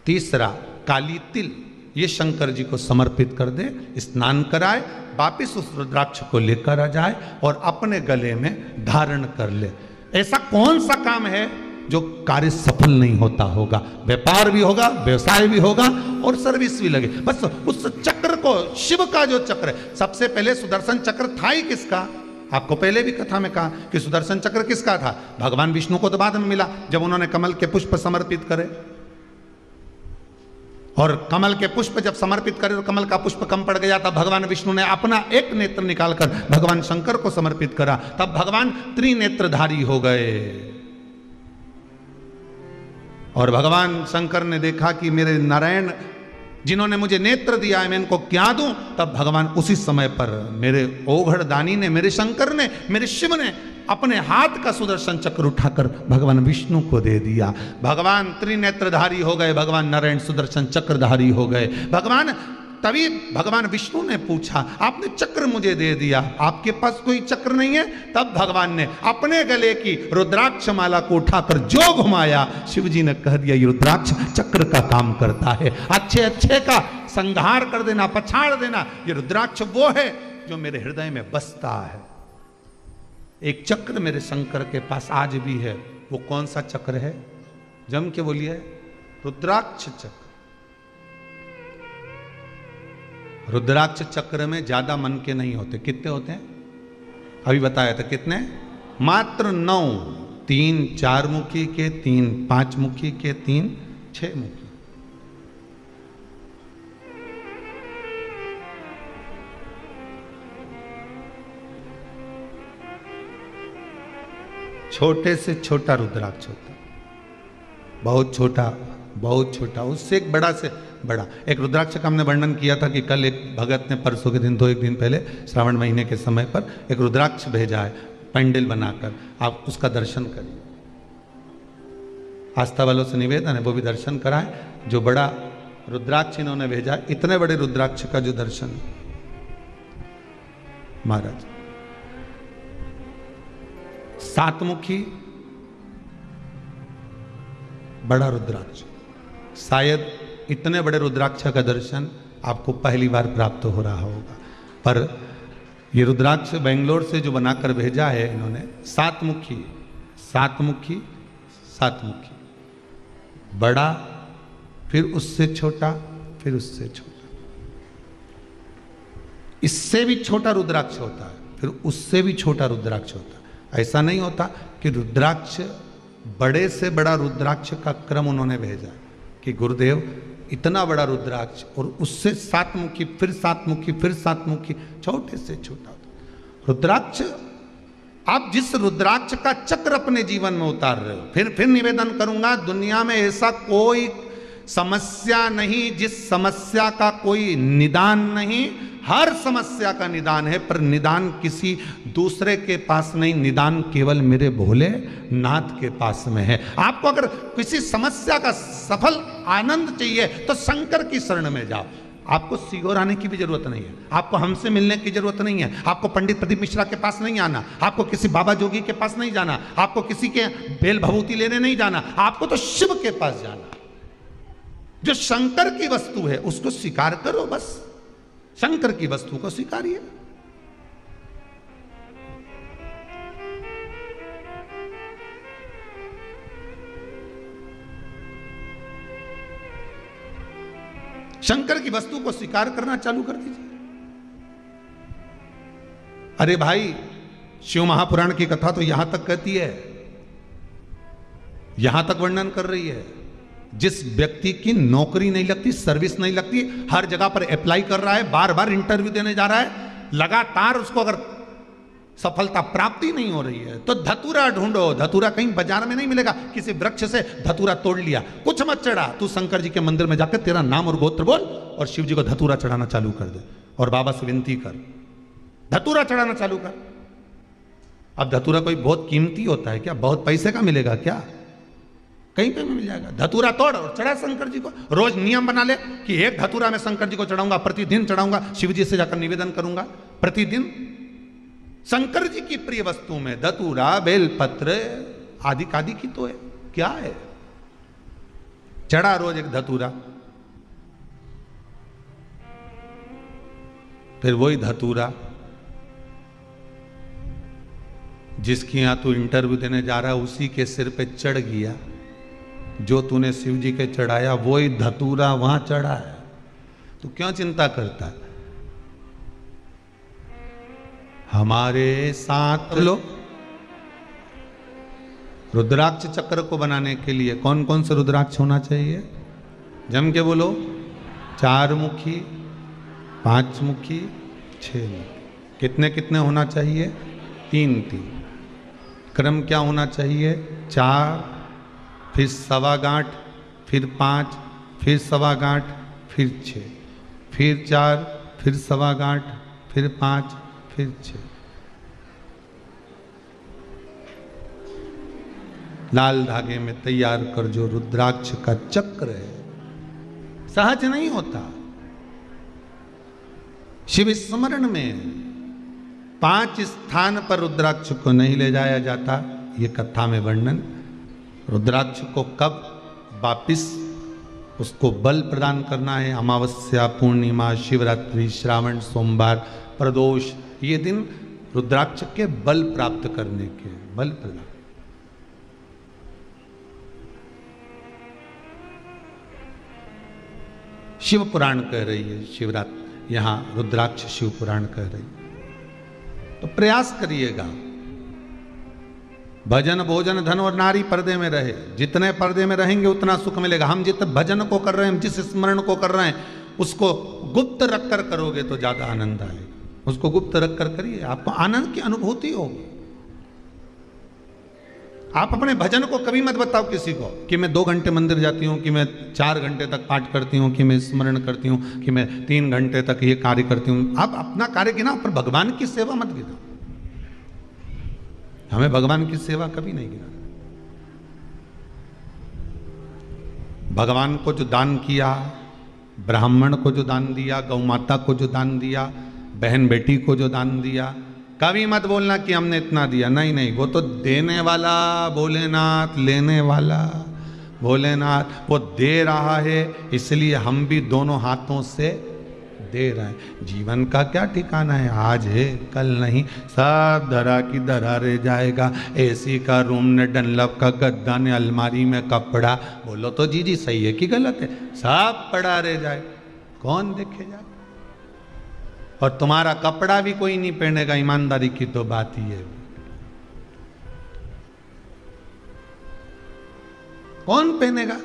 तीसरा काली तिल, ये शंकर जी को समर्पित कर दे, स्नान कराए, वापिस उस रुद्राक्ष को लेकर आ जाए और अपने गले में धारण कर ले। ऐसा कौन सा काम है जो कार्य सफल नहीं होता होगा? व्यापार भी होगा, व्यवसाय भी होगा और सर्विस भी लगे। बस उस चक्र को, शिव का जो चक्र है, सबसे पहले सुदर्शन चक्र था ही किसका? आपको पहले भी कथा में कहा कि सुदर्शन चक्र किसका था? भगवान विष्णु को तो बाद में मिला जब उन्होंने कमल के पुष्प समर्पित करे। और कमल के पुष्प जब समर्पित करे तो कमल का पुष्प कम पड़ गया, तब भगवान विष्णु ने अपना एक नेत्र निकालकर भगवान शंकर को समर्पित करा, तब भगवान त्रिनेत्रधारी हो गए। और भगवान शंकर ने देखा कि मेरे नारायण जिन्होंने मुझे नेत्र दिया है मैं इनको क्या दूं? तब भगवान उसी समय पर मेरे ओघड़ दानी ने, मेरे शंकर ने, मेरे शिव ने अपने हाथ का सुदर्शन चक्र उठाकर भगवान विष्णु को दे दिया। भगवान त्रिनेत्रधारी हो गए, भगवान नारायण सुदर्शन चक्रधारी हो गए। तभी भगवान विष्णु ने पूछा, आपने चक्र मुझे दे दिया, आपके पास कोई चक्र नहीं है? तब भगवान ने अपने गले की रुद्राक्ष माला को उठाकर जो घुमाया, शिव जी ने कह दिया ये रुद्राक्ष चक्र का काम करता है, अच्छे अच्छे का संहार कर देना, पछाड़ देना। ये रुद्राक्ष वो है जो मेरे हृदय में बसता है। एक चक्र मेरे शंकर के पास आज भी है। वो कौन सा चक्र है? जम के बोलिए, रुद्राक्ष चक्र। रुद्राक्ष चक्र में ज्यादा मन के नहीं होते। कितने होते हैं? अभी बताया था कितने? मात्र 9। 3 4 मुखी के, 3 5 मुखी के, 3 6 मुखी। छोटे से छोटा रुद्राक्ष होता, बहुत छोटा, बहुत छोटा, उससे एक बड़ा से बड़ा। एक रुद्राक्ष का हमने वर्णन किया था कि कल एक भगत ने परसों के दिन, 1 दिन पहले, श्रावण महीने के समय पर एक रुद्राक्ष भेजा है पंडिल बनाकर। आप उसका दर्शन करिए। आस्था वालों से निवेदन है वो भी दर्शन कराएं। जो बड़ा रुद्राक्ष इन्होंने भेजा, इतने बड़े रुद्राक्ष का जो दर्शन महाराज, 7 मुखी बड़ा रुद्राक्ष। शायद इतने बड़े रुद्राक्ष का दर्शन आपको पहली बार प्राप्त हो रहा होगा। पर ये रुद्राक्ष बेंगलोर से जो बनाकर भेजा है इन्होंने, 7 मुखी, 7 मुखी, 7 मुखी, बड़ा, फिर उससे छोटा, फिर उससे छोटा, इससे भी छोटा रुद्राक्ष होता है, फिर उससे भी छोटा रुद्राक्ष होता है। ऐसा नहीं होता कि रुद्राक्ष, बड़े से बड़ा रुद्राक्ष का क्रम उन्होंने भेजा कि गुरुदेव इतना बड़ा रुद्राक्ष और उससे 7 मुखी, फिर 7 मुखी, फिर 7 मुखी, छोटे से छोटा रुद्राक्ष। आप जिस रुद्राक्ष का चक्र अपने जीवन में उतार रहे हो, फिर निवेदन करूंगा, दुनिया में ऐसा कोई समस्या नहीं जिस समस्या का कोई निदान नहीं। हर समस्या का निदान है, पर निदान किसी दूसरे के पास नहीं, निदान केवल मेरे भोले नाथ के पास में है। आपको अगर किसी समस्या का सफल आनंद चाहिए तो शंकर की शरण में जाओ। आपको सीहोर आने की भी जरूरत नहीं है, आपको हमसे मिलने की जरूरत नहीं है, आपको पंडित प्रदीप मिश्रा के पास नहीं आना, आपको किसी बाबा जोगी के पास नहीं जाना, आपको किसी के बेल भभूति लेने नहीं जाना, आपको तो शिव के पास जाना। जो शंकर की वस्तु है उसको स्वीकार करो, बस शंकर की वस्तु को स्वीकारिए। शंकर की वस्तु को स्वीकार करना चालू कर दीजिए। अरे भाई, शिव महापुराण की कथा तो यहां तक कहती है, यहां तक वर्णन कर रही है, जिस व्यक्ति की नौकरी नहीं लगती, सर्विस नहीं लगती, हर जगह पर अप्लाई कर रहा है, बार बार इंटरव्यू देने जा रहा है, लगातार उसको अगर सफलता प्राप्ति नहीं हो रही है तो धतूरा ढूंढो। धतूरा कहीं बाजार में नहीं मिलेगा, किसी वृक्ष से धतूरा तोड़ लिया, कुछ मत चढ़ा, तू शंकर जी के मंदिर में जाकर तेरा नाम और गोत्र बोल और शिव जी को धतूरा चढ़ाना चालू कर दे और बाबा से विनती कर, धतूरा चढ़ाना चालू कर। अब धतूरा कोई बहुत कीमती होता है क्या? बहुत पैसे का मिलेगा क्या? कहीं पे भी मिल जाएगा। धतूरा तोड़ और चढ़ा शंकर जी को। रोज नियम बना ले कि एक धतूरा मैं शंकर जी को चढ़ाऊंगा, प्रतिदिन चढ़ाऊंगा, शिव जी से जाकर निवेदन करूंगा प्रतिदिन। शंकर जी की प्रिय वस्तु में धतूरा, बेलपत्र आदि कादि की तो है, क्या है? चढ़ा रोज एक धतूरा, फिर वही धतूरा जिसकी यहां तू इंटरव्यू देने जा रहा है उसी के सिर पे चढ़ गया। जो तूने शिव जी के चढ़ाया वही धतूरा वहां चढ़ा है, तू क्यों चिंता करता है? हमारे साथ लो। रुद्राक्ष चक्र को बनाने के लिए कौन कौन से रुद्राक्ष होना चाहिए? जम के बोलो। 4 मुखी, 5 मुखी, 6 मुखी। कितने कितने होना चाहिए? 3-3। क्रम क्या होना चाहिए? 4, फिर 1.25 गांठ, फिर 5, फिर 1.25 गांठ, फिर 6, फिर 4, फिर 1.25 गांठ, फिर 5, फिर 6। लाल धागे में तैयार कर जो रुद्राक्ष का चक्र है, सहज नहीं होता। शिव स्मरण में 5 स्थान पर रुद्राक्ष को नहीं ले जाया जाता, ये कथा में वर्णन। रुद्राक्ष को कब वापिस उसको बल प्रदान करना है? अमावस्या, पूर्णिमा, शिवरात्रि, श्रावण सोमवार, प्रदोष, ये दिन रुद्राक्ष के बल प्राप्त करने के बल प्रदान। शिव पुराण कह रही है शिवरात्रि, यहां रुद्राक्ष शिव पुराण कह रही है। तो प्रयास करिएगा, भजन भोजन धन और नारी पर्दे में रहे। जितने पर्दे में रहेंगे उतना सुख मिलेगा। हम जिस भजन को कर रहे हैं, जिस स्मरण को कर रहे हैं, उसको गुप्त रखकर करोगे तो ज्यादा आनंद आएगा। उसको गुप्त रखकर करिए, आपको आनंद की अनुभूति होगी। आप अपने भजन को कभी मत बताओ किसी को कि मैं 2 घंटे मंदिर जाती हूँ, कि मैं 4 घंटे तक पाठ करती हूँ, कि मैं स्मरण करती हूँ, कि मैं 3 घंटे तक ये कार्य करती हूँ। आप अपना कार्य गिनाओ, पर भगवान की सेवा मत गिनाओ। हमें भगवान की सेवा कभी नहीं गिनाना। भगवान को जो दान किया, ब्राह्मण को जो दान दिया, गौ माता को जो दान दिया, बहन बेटी को जो दान दिया, कभी मत बोलना कि हमने इतना दिया। नहीं नहीं, वो तो देने वाला भोलेनाथ, लेने वाला भोलेनाथ, वो दे रहा है, इसलिए हम भी दोनों हाथों से दे रहे हैं। जीवन का क्या ठिकाना है? आज है कल नहीं, सब धरा की धरा रह जाएगा। एसी का रूम ने, डनलप का गद्दा ने, अलमारी में कपड़ा, बोलो तो जी सही है कि गलत है? सब पड़ा रह जाए, कौन देखे जाए? और तुम्हारा कपड़ा भी कोई नहीं पहनेगा, ईमानदारी की तो बात ही है। कौन पहनेगा?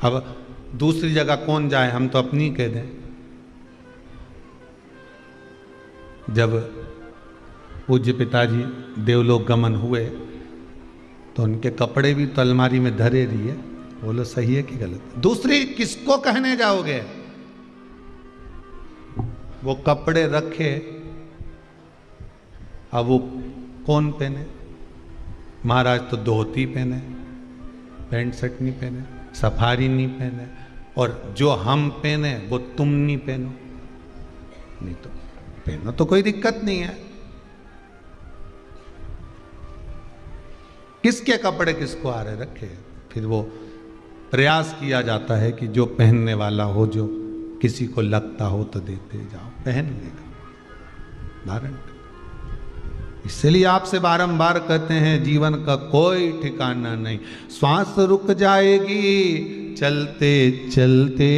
अब दूसरी जगह कौन जाए, हम तो अपनी कह दें। जब पूज्य पिताजी देवलोक गमन हुए तो उनके कपड़े भी तो अलमारी में धरे रही है। बोलो सही है कि गलत? दूसरी किसको कहने जाओगे? वो कपड़े रखे, अब वो कौन पहने? महाराज तो धोती पहने, पैंट शर्ट नहीं पहने, सफारी नहीं पहने, और जो हम पहने वो तुम नहीं पहनो। नहीं तो पहनो तो कोई दिक्कत नहीं है। किसके कपड़े किसको आ रहे, रखे। फिर वो प्रयास किया जाता है कि जो पहनने वाला हो, जो किसी को लगता हो तो देते जाओ, पहन लेगा, धारण। इसलिए आपसे बारंबार कहते हैं, जीवन का कोई ठिकाना नहीं। श्वास रुक जाएगी चलते चलते,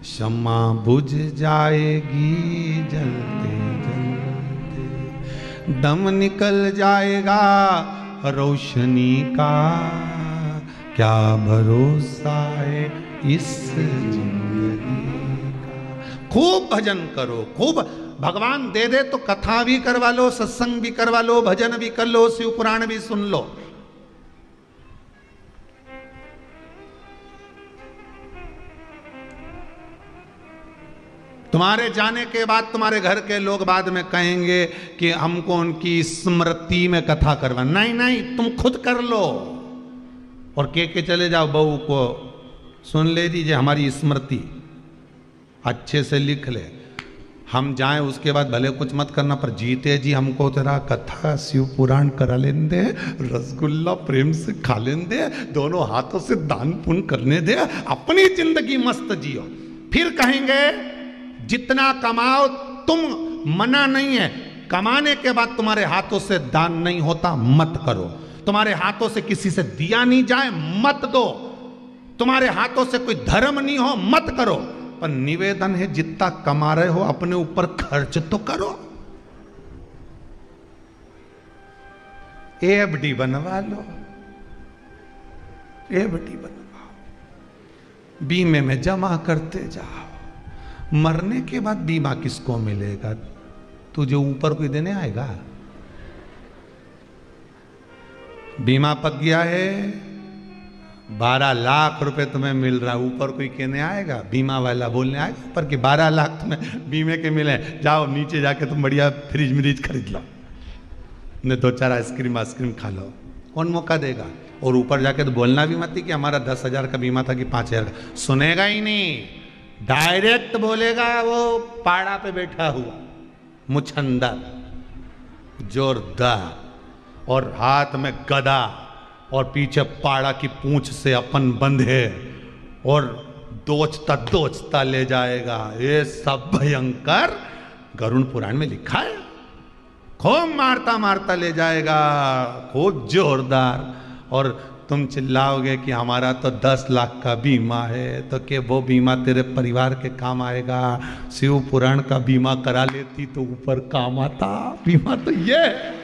शम्मा बुझ जाएगी जलते जलते, दम निकल जाएगा रोशनी का, क्या भरोसा है इस जिंदगी का। खूब भजन करो, खूब। भगवान दे दे तो कथा भी करवा लो, सत्संग भी करवा लो, भजन भी कर लो, शिव पुराण भी सुन लो। तुम्हारे जाने के बाद तुम्हारे घर के लोग बाद में कहेंगे कि हमको उनकी स्मृति में कथा करवा। नहीं नहीं, तुम खुद कर लो और के चले जाओ बहू को, सुन ले दीजिए हमारी स्मृति, अच्छे से लिख ले। हम जाएं उसके बाद भले कुछ मत करना, पर जीते जी हमको तेरा कथा शिव पुराण करा लेने दे, रसगुल्ला प्रेम से खा लेने दे, दोनों हाथों से दान पुण्य करने दे, अपनी जिंदगी मस्त जियो। फिर कहेंगे जितना कमाओ तुम, मना नहीं है, कमाने के बाद तुम्हारे हाथों से दान नहीं होता मत करो, तुम्हारे हाथों से किसी से दिया नहीं जाए मत दो, तुम्हारे हाथों से कोई धर्म नहीं हो मत करो, पर निवेदन है जितना कमा रहे हो अपने ऊपर खर्च तो करो। एफडी बनवा लो, एफडी बनवाओ, बीमे में जमा करते जाओ। मरने के बाद बीमा किसको मिलेगा? तुझे ऊपर कोई देने आएगा? बीमा पक गया है, 12 लाख रुपए तुम्हें मिल रहा, ऊपर कोई कहने आएगा? बीमा वाला बोलने आएगा पर कि 12 लाख तुम्हें बीमे के मिले, जाओ नीचे जाके तुम बढ़िया फ्रिज मिरीज खरीद लो, ने 2-4 आइसक्रीम खा लो, कौन मौका देगा? और ऊपर जाके तो बोलना भी मत कि हमारा 10,000 का बीमा था कि 5,000 का, सुनेगा ही नहीं, डायरेक्ट बोलेगा वो पाड़ा पे बैठा हुआ मुछंदर जोरदार, और हाथ में गदा और पीछे पाड़ा की पूंछ से अपन बंधे और दोचता ले जाएगा। ये सब भयंकर गरुड़ पुराण में लिखा है। खूब मारता मारता ले जाएगा, खूब जोरदार। और तुम चिल्लाओगे कि हमारा तो 10 लाख का बीमा है, तो क्या वो बीमा तेरे परिवार के काम आएगा? शिव पुराण का बीमा करा लेती तो ऊपर काम आता। बीमा तो ये है।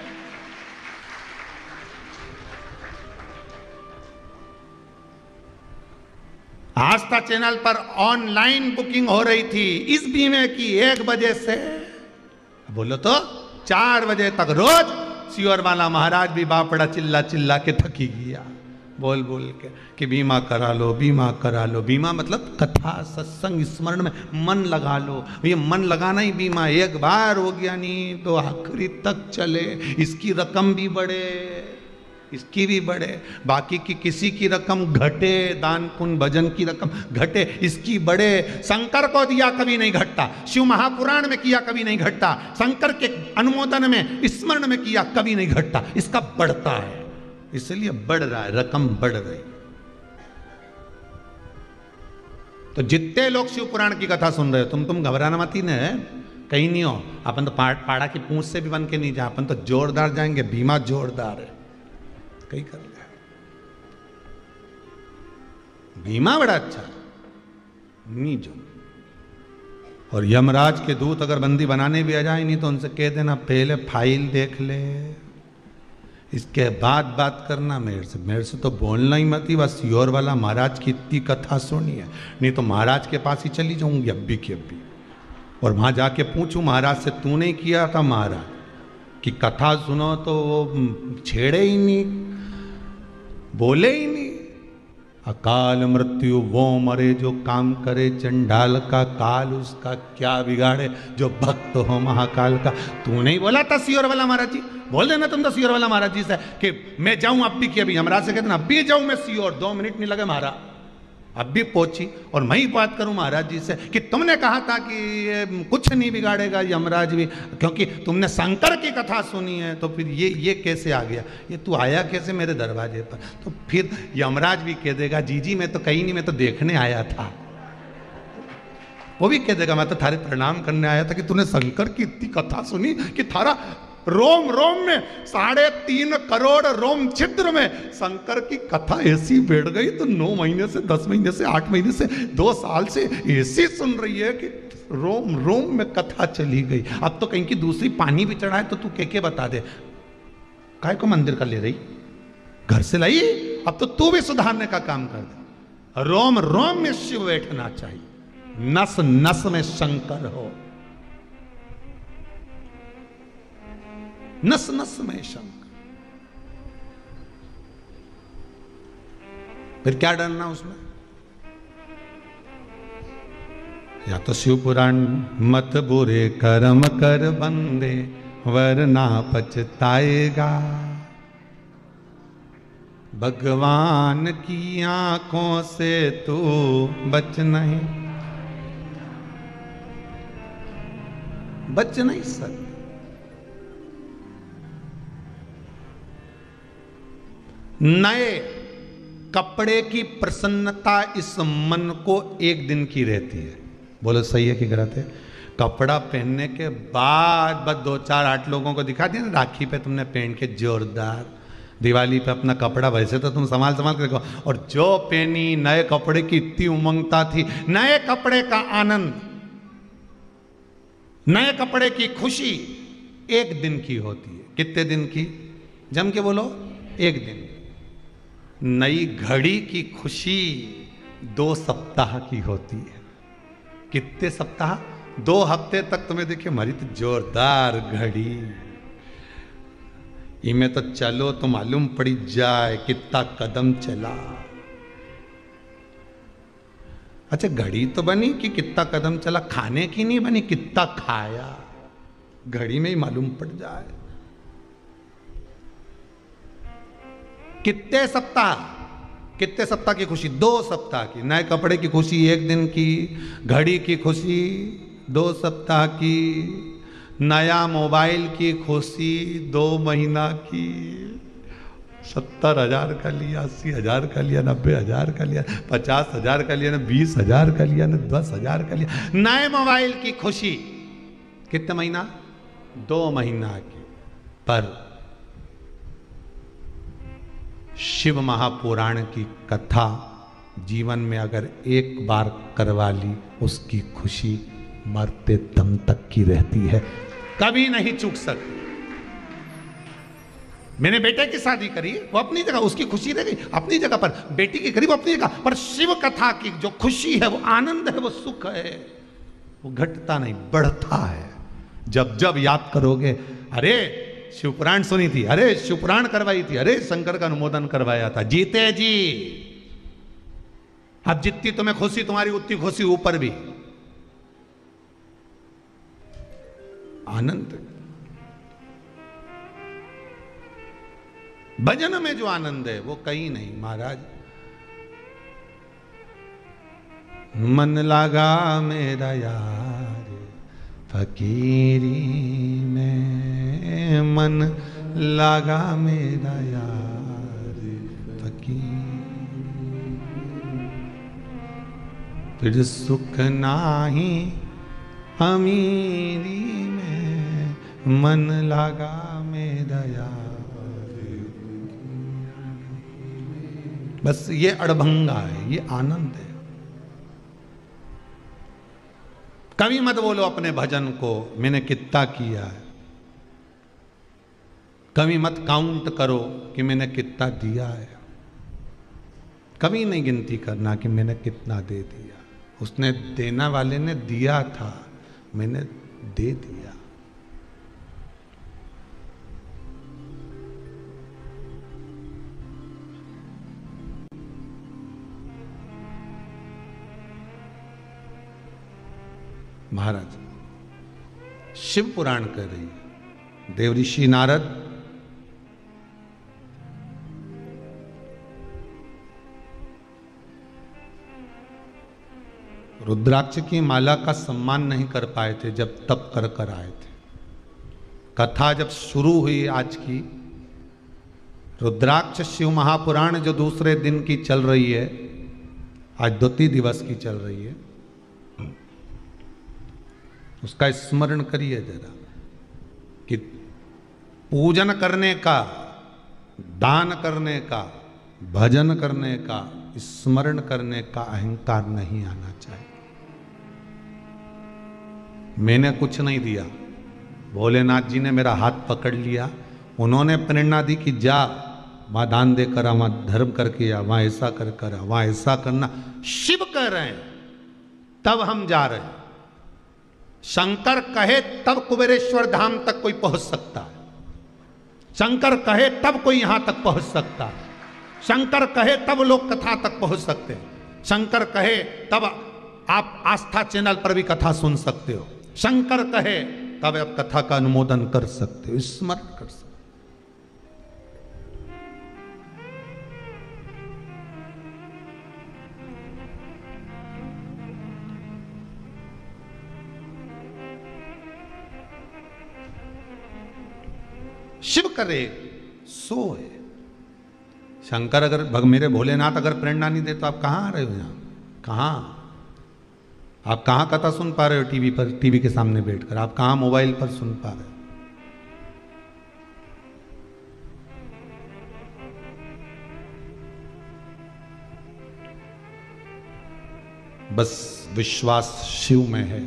आस्था चैनल पर ऑनलाइन बुकिंग हो रही थी इस बीमे की 1 बजे से, बोलो तो 4 बजे तक रोज सियोर वाला महाराज भी बापड़ा चिल्ला चिल्ला के थकी गया, बोल बोल के कि बीमा करा लो, बीमा करा लो। बीमा मतलब कथा सत्संग स्मरण में मन लगा लो। ये मन लगाना ही बीमा, एक बार हो गया नहीं तो आखिरी तक चले। इसकी रकम भी बढ़े, इसकी भी बढ़े, बाकी की किसी की रकम घटे, दान पुण्य भजन की रकम घटे, इसकी बढ़े। शंकर को दिया कभी नहीं घटता, शिव महापुराण में किया कभी नहीं घटता, शंकर के अनुमोदन में स्मरण में किया कभी नहीं घटता, इसका बढ़ता है, इसलिए बढ़ रहा है, रकम बढ़ रही। तो जितने लोग शिव पुराण की कथा सुन रहे हो, तुम घबराना मत ही न, कहीं नहीं हो। अपन तो पाड़ा की पूंछ से भी बन के नहीं जा, अपन तो जोरदार जाएंगे, बीमा जोरदार है, कहीं कर लिया। बीमा बड़ा अच्छा नहीं जो। और यमराज के दूत अगर बंदी बनाने भी आ जाए नहीं तो उनसे कह देना पहले फाइल देख ले, इसके बाद बात करना मेरे से तो बोलना ही मत ही। बस सियोर वाला महाराज की इतनी कथा सुनी है, नहीं तो महाराज के पास ही चली जाऊंगी अब्बी की अब्बी, और वहां जाके पूछूं महाराज से, तूने किया था महाराज की कथा सुनो, तो वो छेड़े ही नहीं, बोले ही नहीं। अकाल मृत्यु वो मरे जो काम करे, चंडाल का काल उसका क्या बिगाड़े, जो भक्त हो महाकाल का। तू नहीं बोला था सियोर वाला महाराज जी? बोल देना तुम तो सियोर वाला महाराज जी से कि मैं जाऊं अब्बी की अभी। यमराज से कहते ना अब्बी जाऊं मैं सियोर, 2 मिनट नहीं लगे महाराज, अब्बी पहुंची। और मैं ही बात करूं महाराज जी से कि तुमने कहा था कि ये कुछ नहीं बिगाड़ेगा यमराज भी, क्योंकि तुमने शंकर की कथा सुनी है, तो फिर ये कैसे आ गया, ये तू आया कैसे मेरे दरवाजे पर? तो फिर यमराज भी कह देगा जी जी मैं तो कहीं नहीं, मैं तो देखने आया था। वो भी कह देगा मैं तो थारे प्रणाम करने आया था कि तूने शंकर की इतनी कथा सुनी कि थारा रोम रोम में 3.5 करोड़ रोम छिद्र में शंकर की कथा ऐसी बैठ गई, तो 9 महीने से 10 महीने से 8 महीने से 2 साल से ऐसी सुन रही है कि रोम रोम में कथा चली गई। अब तो कहीं की दूसरी पानी भी चढ़ाए तो तू के बता दे, काय को मंदिर का ले रही, घर से लाई, अब तो तू भी सुधारने का काम कर दे। रोम रोम में शिव बैठना चाहिए, नस नस में शंकर हो, नस नस में शंकर। फिर क्या डरना उसमें? या तो शिव पुराण, मत बुरे कर्म कर बंदे वरना पछताएगा, भगवान की आंखों से तू बच नहीं सकता। नए कपड़े की प्रसन्नता इस मन को एक दिन की रहती है। बोलो सही है कि गलत है? कपड़ा पहनने के बाद बस 2-4-8 लोगों को दिखा दिया ना, राखी पे तुमने पहन के जोरदार, दिवाली पे अपना कपड़ा वैसे तो तुम संभाल के रखो, और जो पहनी नए कपड़े की इतनी उमंगता थी, नए कपड़े का आनंद, नए कपड़े की खुशी एक दिन की होती है। कितने दिन की? जम के बोलो, एक दिन। नई घड़ी की खुशी 2 सप्ताह की होती है। कितने सप्ताह? 2 हफ्ते तक तुम्हें देखिए हमारी तो जोरदार घड़ी, इमें तो चलो तो मालूम पड़ी जाए कितना कदम चला। अच्छा, घड़ी तो बनी कि कितना कदम चला, खाने की नहीं बनी कितना खाया, घड़ी में ही मालूम पड़ जाए। कितने सप्ताह? कितने सप्ताह की खुशी? 2 सप्ताह की। नए कपड़े की खुशी 1 दिन की, घड़ी की खुशी 2 सप्ताह की, नया मोबाइल की खुशी 2 महीना की। 70,000 का लिया, 80,000 का लिया, 90,000 का लिया, 50,000 का लिया, 20,000 का लिया, 10,000 का लिया। नए मोबाइल की खुशी कितने महीना? 2 महीना की। पर शिव महापुराण की कथा जीवन में अगर एक बार करवा ली, उसकी खुशी मरते दम तक की रहती है, कभी नहीं चूक सकती। मैंने बेटे की शादी करी, वो अपनी जगह, उसकी खुशी रह गई अपनी जगह पर, बेटी की करी वो अपनी जगह पर, शिव कथा की जो खुशी है, वो आनंद है, वो सुख है, वो घटता नहीं, बढ़ता है। जब जब याद करोगे, अरे शिवपुराण सुनी थी, अरे शिवपुराण करवाई थी, अरे शंकर का अनुमोदन करवाया था, जीते जी। अब जितनी तुम्हें खुशी, तुम्हारी उतनी खुशी ऊपर भी आनंद। भजन में जो आनंद है वो कहीं नहीं महाराज। मन लगा मेरा यार फकीरी में, मन लगा मेरा यार फकीरी, फिर सुख नाही अमीरी में, मन लगा मेरा यार। बस ये अड़भंगा है, ये आनंद है। कभी मत बोलो अपने भजन को मैंने कितना किया है, कभी मत काउंट करो कि मैंने कितना दिया है, कभी नहीं गिनती करना कि मैंने कितना दे दिया। उसने देना वाले ने दिया था, मैंने दे दिया। महाराज शिव पुराण कर रही है, देवऋषि नारद रुद्राक्ष की माला का सम्मान नहीं कर पाए थे जब तप कर कर आए थे। कथा जब शुरू हुई आज की, रुद्राक्ष शिव महापुराण जो दूसरे दिन की चल रही है, आज द्वितीय दिवस की चल रही है, उसका स्मरण करिए जरा कि पूजन करने का, दान करने का, भजन करने का, स्मरण करने का अहंकार नहीं आना चाहिए। मैंने कुछ नहीं दिया, भोलेनाथ जी ने मेरा हाथ पकड़ लिया, उन्होंने प्रेरणा दी कि जा वहां दान देकर आ, वहां धर्म करके आ, वहां ऐसा कर आ, वहां ऐसा करना। शिव कह रहे हैं तब हम जा रहे हैं। शंकर कहे तब कुबेरेश्वर धाम तक कोई पहुंच सकता है, शंकर कहे तब कोई यहां तक पहुंच सकता है, शंकर कहे तब लोग कथा तक पहुंच सकते हैं, शंकर कहे तब आप आस्था चैनल पर भी कथा सुन सकते हो। शंकर कहे तब आप कथा का अनुमोदन कर सकते हो, स्मरण कर सकते हो। शिव करे सोए। शंकर अगर मेरे भोलेनाथ अगर प्रेरणा नहीं दे तो आप कहां आ रहे हो? यहां कहां? आप कहां कथा सुन पा रहे हो? टीवी पर, टीवी के सामने बैठकर। आप कहां मोबाइल पर सुन पा रहे हो? बस विश्वास शिव में है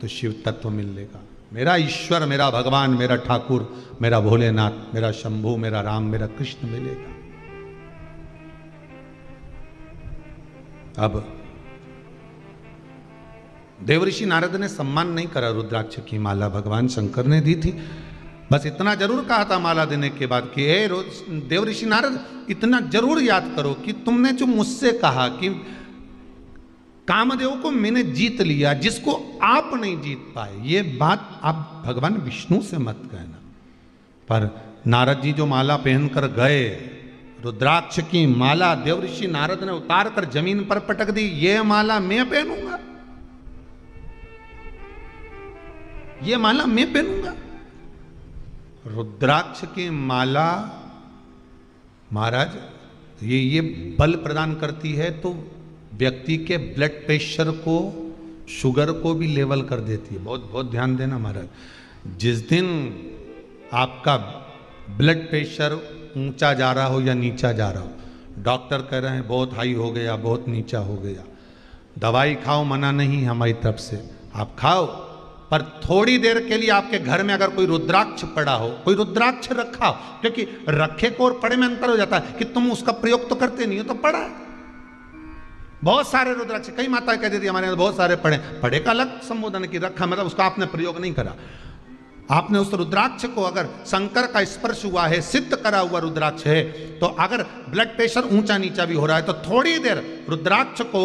तो शिव तत्व मिलेगा। मेरा ईश्वर, मेरा भगवान, मेरा ठाकुर, मेरा भोलेनाथ, मेरा शंभू, मेरा राम, मेरा कृष्ण मिलेगा। अब देवऋषि नारद ने सम्मान नहीं करा रुद्राक्ष की माला, भगवान शंकर ने दी थी। बस इतना जरूर कहा था माला देने के बाद कि देवऋषि नारद, इतना जरूर याद करो कि तुमने जो मुझसे कहा कि कामदेव को मैंने जीत लिया, जिसको आप नहीं जीत पाए, ये बात आप भगवान विष्णु से मत कहना। पर नारद जी जो माला पहनकर गए, रुद्राक्ष की माला देवऋषि नारद ने उतार कर जमीन पर पटक दी। ये माला मैं पहनूंगा, ये माला मैं पहनूंगा। रुद्राक्ष की माला महाराज ये बल प्रदान करती है, तो व्यक्ति के ब्लड प्रेशर को, शुगर को भी लेवल कर देती है। बहुत बहुत ध्यान देना महाराज। जिस दिन आपका ब्लड प्रेशर ऊंचा जा रहा हो या नीचा जा रहा हो, डॉक्टर कह रहे हैं बहुत हाई हो गया, बहुत नीचा हो गया, दवाई खाओ, मना नहीं हमारी तरफ से, आप खाओ, पर थोड़ी देर के लिए आपके घर में अगर कोई रुद्राक्ष पड़ा हो, कोई रुद्राक्ष रखा हो, क्योंकि रखे को और पड़े में अंतर हो जाता है कि तुम उसका प्रयोग तो करते नहीं हो, तो पड़ा है। बहुत सारे रुद्राक्ष, कई माताएं कह देती हमारे यहाँ बहुत सारे पड़े, पड़े का अलग संबोधन की रखा, मतलब उसका आपने प्रयोग नहीं करा। आपने उस रुद्राक्ष को, अगर शंकर का स्पर्श हुआ है, सिद्ध करा हुआ रुद्राक्ष है, तो अगर ब्लड प्रेशर ऊंचा नीचा भी हो रहा है तो थोड़ी देर रुद्राक्ष को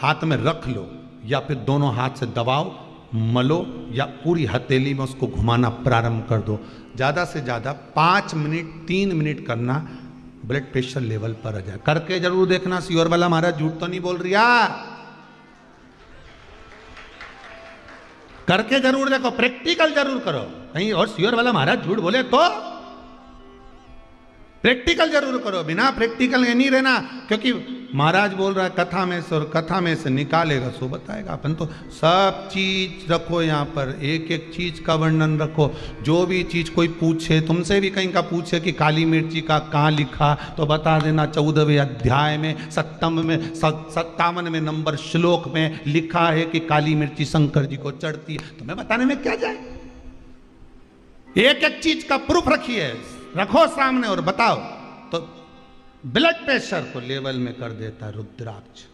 हाथ में रख लो, या फिर दोनों हाथ से दबाओ, मलो, या पूरी हथेली में उसको घुमाना प्रारंभ कर दो। ज्यादा से ज्यादा 5 मिनट 3 मिनट करना, ब्लड प्रेशर लेवल पर आ जाए। करके जरूर देखना। सियोर वाला महाराज झूठ तो नहीं बोल रही यार, करके जरूर देखो, प्रैक्टिकल जरूर करो। कहीं और सियोर वाला महाराज झूठ बोले तो प्रैक्टिकल जरूर करो, बिना प्रैक्टिकल नहीं रहना। क्योंकि महाराज बोल रहा है कथा में से, और कथा में से निकालेगा सो बताएगा। अपन तो सब चीज रखो यहाँ पर, एक एक चीज का वर्णन रखो। जो भी चीज कोई पूछे, तुमसे भी कहीं का पूछे कि काली मिर्ची का कहाँ लिखा, तो बता देना 14वें अध्याय में 57वें नंबर श्लोक में लिखा है कि काली मिर्ची शंकर जी को चढ़ती है। तुम्हें बताने में क्या जाए, एक एक चीज का प्रूफ रखिए, रखो सामने और बताओ। तो ब्लड प्रेशर को लेवल में कर देता रुद्राक्ष।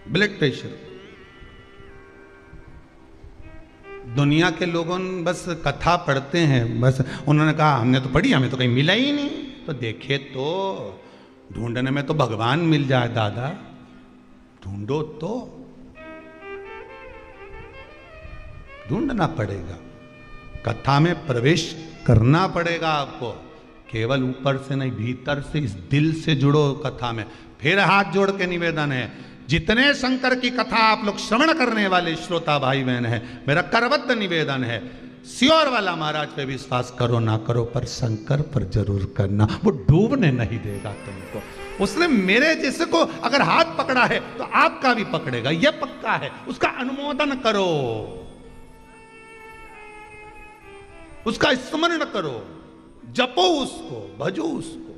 ब्लड प्रेशर, दुनिया के लोगों बस कथा पढ़ते हैं, बस उन्होंने कहा हमने तो पढ़ी, हमें तो कहीं मिला ही नहीं। तो देखे तो ढूंढने में तो भगवान मिल जाए दादा, ढूंढो तो, ढूंढना पड़ेगा, कथा में प्रवेश करना पड़ेगा आपको। केवल ऊपर से नहीं, भीतर से, इस दिल से जुड़ो कथा में। फिर हाथ जोड़ के निवेदन है, जितने शंकर की कथा आप लोग श्रवण करने वाले श्रोता भाई बहन है, मेरा करबद्ध निवेदन है, सियोर वाला महाराज पे विश्वास करो ना करो, पर शंकर पर जरूर करना। वो डूबने नहीं देगा तुमको। उसने मेरे जैसे को अगर हाथ पकड़ा है तो आपका भी पकड़ेगा, यह पक्का है। उसका अनुमोदन करो, उसका स्मरण करो, जपो उसको, भजो उसको,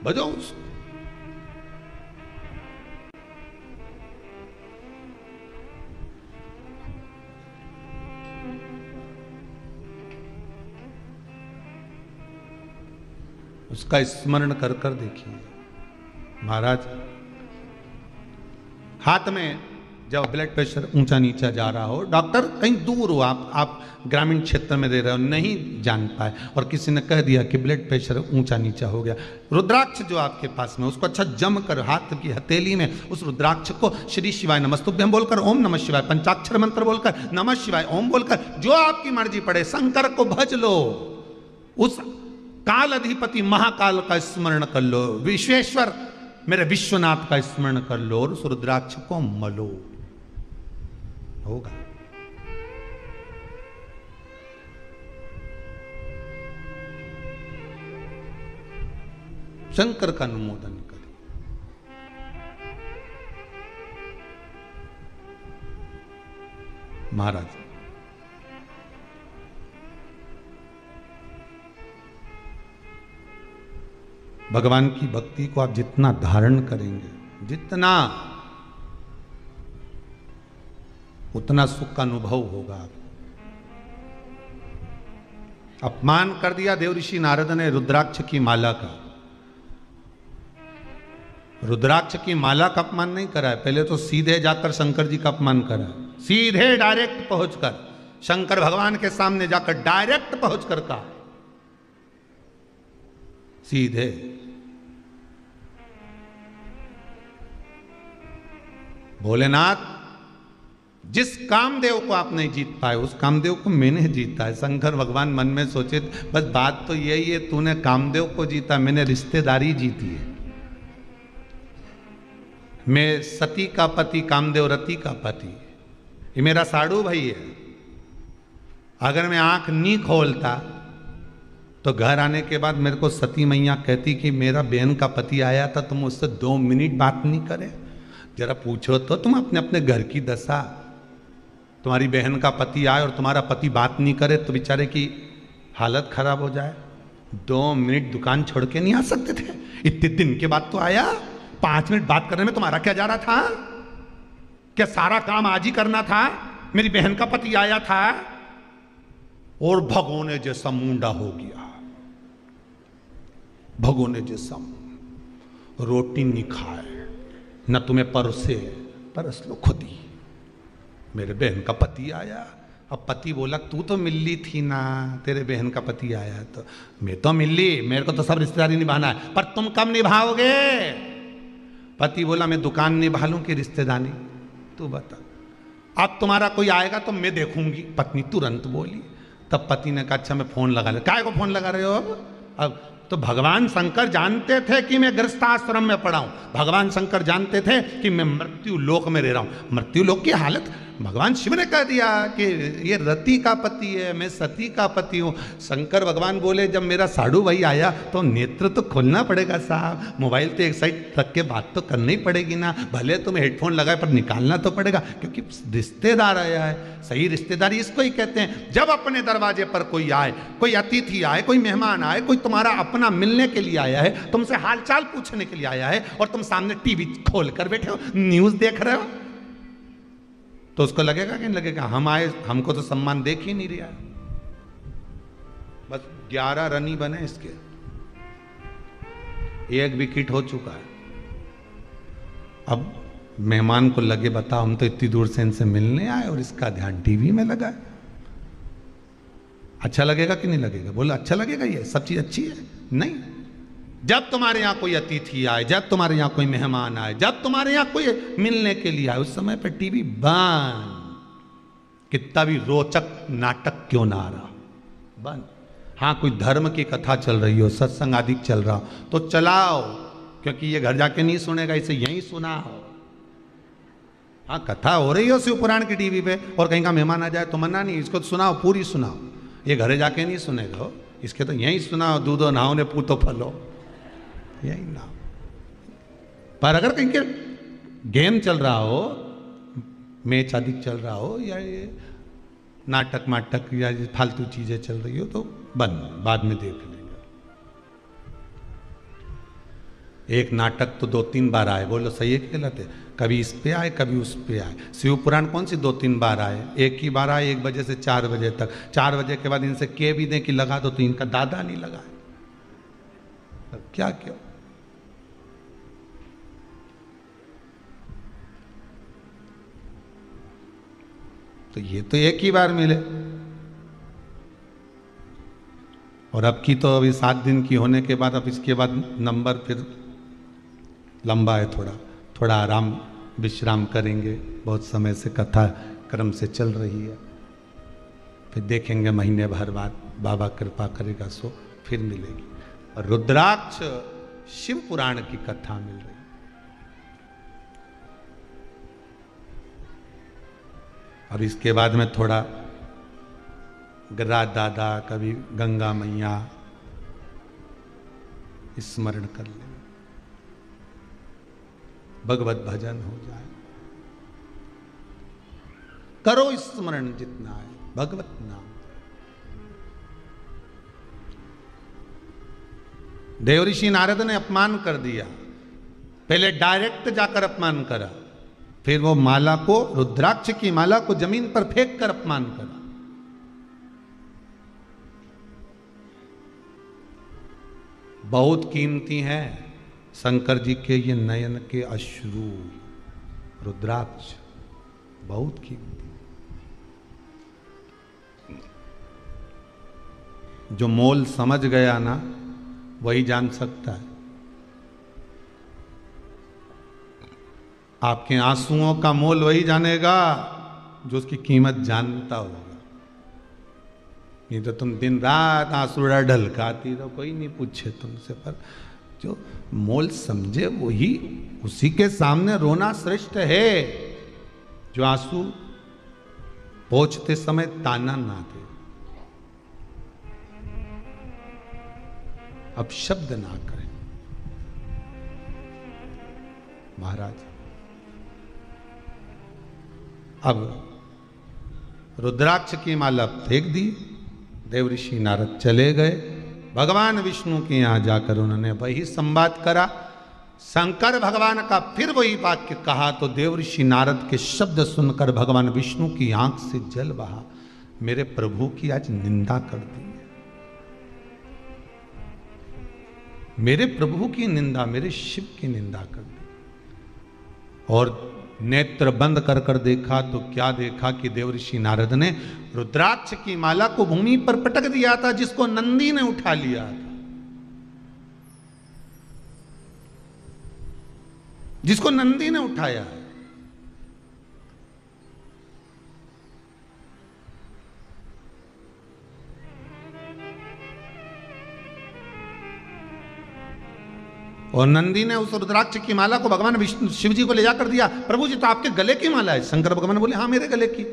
भजो उसको। उसका स्मरण कर कर देखिए। महाराज हाथ में जब ब्लड प्रेशर ऊंचा नीचा जा रहा हो, डॉक्टर कहीं दूर हो, आप ग्रामीण क्षेत्र में रह रहे हो, नहीं जान पाए और किसी ने कह दिया कि ब्लड प्रेशर ऊंचा नीचा हो गया, रुद्राक्ष जो आपके पास में उसको अच्छा जम कर हाथ की हथेली में उस रुद्राक्ष को श्री शिवाय नमस्तुभ्यं बोलकर, ओम नमः शिवाय पंचाक्षर मंत्र बोलकर, नमः शिवाय ओम बोलकर, जो आपकी मर्जी पड़े शंकर को भज लो, उस काल अधिपति महाकाल का स्मरण कर लो, विश्वेश्वर मेरे विश्वनाथ का स्मरण कर लो और उस रुद्राक्ष को मलो, होगा। शंकर का अनुमोदन करें। महाराज भगवान की भक्ति को आप जितना धारण करेंगे, जितना उतना सुख का अनुभव होगा आपको। अपमान कर दिया देव ऋषि नारद ने रुद्राक्ष की माला का। रुद्राक्ष की माला का अपमान नहीं करा है, पहले तो सीधे जाकर शंकर जी का अपमान करा है, सीधे डायरेक्ट पहुंचकर शंकर भगवान के सामने जाकर डायरेक्ट पहुंचकर कहा, सीधे। भोलेनाथ, जिस कामदेव को आप नहीं जीत पाए उस कामदेव को मैंने जीता है। शंकर भगवान मन में सोचे, बस बात तो यही है, तूने कामदेव को जीता, मैंने रिश्तेदारी जीती है। मैं सती का पति, कामदेव रति का पति, ये मेरा साड़ू भाई है। अगर मैं आंख नहीं खोलता तो घर आने के बाद मेरे को सती मैया कहती कि मेरा बहन का पति आया था, तुम उससे 2 मिनट बात नहीं करे, जरा पूछो तो तुम अपने अपने घर की दशा। तुम्हारी बहन का पति आए और तुम्हारा पति बात नहीं करे तो बेचारे की हालत खराब हो जाए। 2 मिनट दुकान छोड़ के नहीं आ सकते थे? इतने दिन के बाद तो आया, 5 मिनट बात करने में तुम्हारा क्या जा रहा था? क्या सारा काम आज ही करना था? मेरी बहन का पति आया था और भगोने जैसा मुंडा हो गया, भगोने जैसा, रोटी नहीं खाए, न तुम्हें परोसे, परस लो खुद ही। मेरे बहन का पति आया, अब पति बोला तू तो मिली थी ना, तेरे बहन का पति आया तो मैं तो मिली, मेरे को तो सब रिश्तेदारी निभाना है, पर तुम कब निभाओगे? पति बोला मैं दुकान निभा लूं कि रिश्तेदारी, तू बता। अब तुम्हारा कोई आएगा तो मैं देखूंगी। पत्नी तुरंत बोली। तब पति ने कहा अच्छा मैं फोन लगा ले। काय को फोन लगा रहे हो अब? तो भगवान शंकर जानते थे कि मैं गृहस्थाश्रम में पड़ा हूं, भगवान शंकर जानते थे कि मैं मृत्यु लोक में रह रहा हूं। मृत्यु लोक की हालत भगवान शिव ने कह दिया कि ये रति का पति है, मैं सती का पति हूं। शंकर भगवान बोले जब मेरा साधु भाई आया तो नेत्र तो खोलना पड़ेगा साहब, मोबाइल तो एक साइड रख के बात तो करनी ही पड़ेगी ना, भले तुम हेडफोन लगाए पर निकालना तो पड़ेगा, क्योंकि रिश्तेदार आया है। सही रिश्तेदारी इसको ही कहते हैं, जब अपने दरवाजे पर कोई आए, कोई अतिथि आए, कोई मेहमान आए, कोई तुम्हारा अपना मिलने के लिए आया है, तुमसे हालचाल पूछने के लिए आया है और तुम सामने टीवी खोल कर बैठे हो, न्यूज देख रहे हो, तो उसको लगेगा कि नहीं लगेगा? हम आए, हमको तो सम्मान देख ही नहीं रहा। बस 11 रनी बने इसके, 1 विकेट हो चुका है। अब मेहमान को लगे बताओ हम तो इतनी दूर से इनसे मिलने आए और इसका ध्यान टीवी में लगा है। अच्छा लगेगा कि नहीं लगेगा? बोला अच्छा लगेगा, ये सब चीज अच्छी है? नहीं। जब तुम्हारे यहां कोई अतिथि आए, जब तुम्हारे यहां कोई मेहमान आए, जब तुम्हारे यहां कोई मिलने के लिए आए, उस समय पर टीवी बंद, कितना भी रोचक नाटक क्यों ना आ रहा, बंद। हाँ कोई धर्म की कथा चल रही हो, सत्संग आदि चल रहा हो तो चलाओ, क्योंकि ये घर जाके नहीं सुनेगा, इसे यहीं सुनाओ। हाँ कथा हो रही हो शिव पुराण की टीवी पे और कहीं का मेहमान आ जाए तो मना नहीं, इसको तो सुनाओ, पूरी सुनाओ। ये घरे जाके नहीं सुनेगा, इसके तो यहीं सुनाओ, दूधो नहाओ ने पूतो फलो, यही ना। पर अगर कहीं के गेम चल रहा हो, मैच आदि चल रहा हो, या ये नाटक माटक या फालतू चीजें चल रही हो तो बंद, बाद में देख लेंगे। एक नाटक तो 2-3 बार आए, बोलो सही है कि गलत है? कभी इस पे आए कभी उस पे आए। शिव पुराण कौन सी 2-3 बार आए? एक ही बार आए 1 बजे से 4 बजे तक। 4 बजे के बाद इनसे कह भी दें कि लगा दो तो इनका दादा नहीं लगाए, क्या क्यों? तो ये तो एक ही बार मिले। और अब की तो अभी 7 दिन की होने के बाद अब इसके बाद नंबर फिर लंबा है, थोड़ा थोड़ा आराम विश्राम करेंगे। बहुत समय से कथा क्रम से चल रही है, फिर देखेंगे महीने भर बाद बाबा कृपा करेगा सो फिर मिलेगी। और रुद्राक्ष शिव पुराण की कथा मिल रही। अब इसके बाद में थोड़ा गिरिराज दादा, कभी गंगा मैया स्मरण कर ले, भगवत भजन हो जाए। करो स्मरण जितना है भगवत नाम। देवऋषि नारद ने अपमान कर दिया, पहले डायरेक्ट जाकर अपमान करा, फिर वो माला को, रुद्राक्ष की माला को जमीन पर फेंक कर अपमान करा। बहुत कीमती है शंकर जी के ये नयन के अश्रु, रुद्राक्ष बहुत कीमती। जो मोल समझ गया ना वही जान सकता है। आपके आंसुओं का मोल वही जानेगा जो उसकी कीमत जानता होगा। नहीं तो तुम दिन रात आंसुड़ा ढलकाती रहो, कोई नहीं पूछे तुमसे। पर जो मोल समझे वही, उसी के सामने रोना श्रेष्ठ है। जो आंसू पहुंचते समय ताना ना दे, अब शब्द ना करें। महाराज अब रुद्राक्ष की माला फेंक दी, देवऋषि नारद चले गए। भगवान विष्णु के यहां जाकर उन्होंने वही संवाद करा। शंकर भगवान का फिर वही वाक्य कहा तो देवऋषि नारद के शब्द सुनकर भगवान विष्णु की आंख से जल बहा। मेरे प्रभु की आज निंदा कर दी, मेरे प्रभु की निंदा, मेरे शिव की निंदा कर दी। और नेत्र बंद कर कर देखा तो क्या देखा कि देवऋषि नारद ने रुद्राक्ष की माला को भूमि पर पटक दिया था, जिसको नंदी ने उठा लिया था, जिसको नंदी ने उठाया है। और नंदी ने उस रुद्राक्ष की माला को भगवान विष्णु शिव जी को ले जाकर दिया। प्रभु जी तो आपके गले की माला है। शंकर भगवान बोले हाँ मेरे गले की।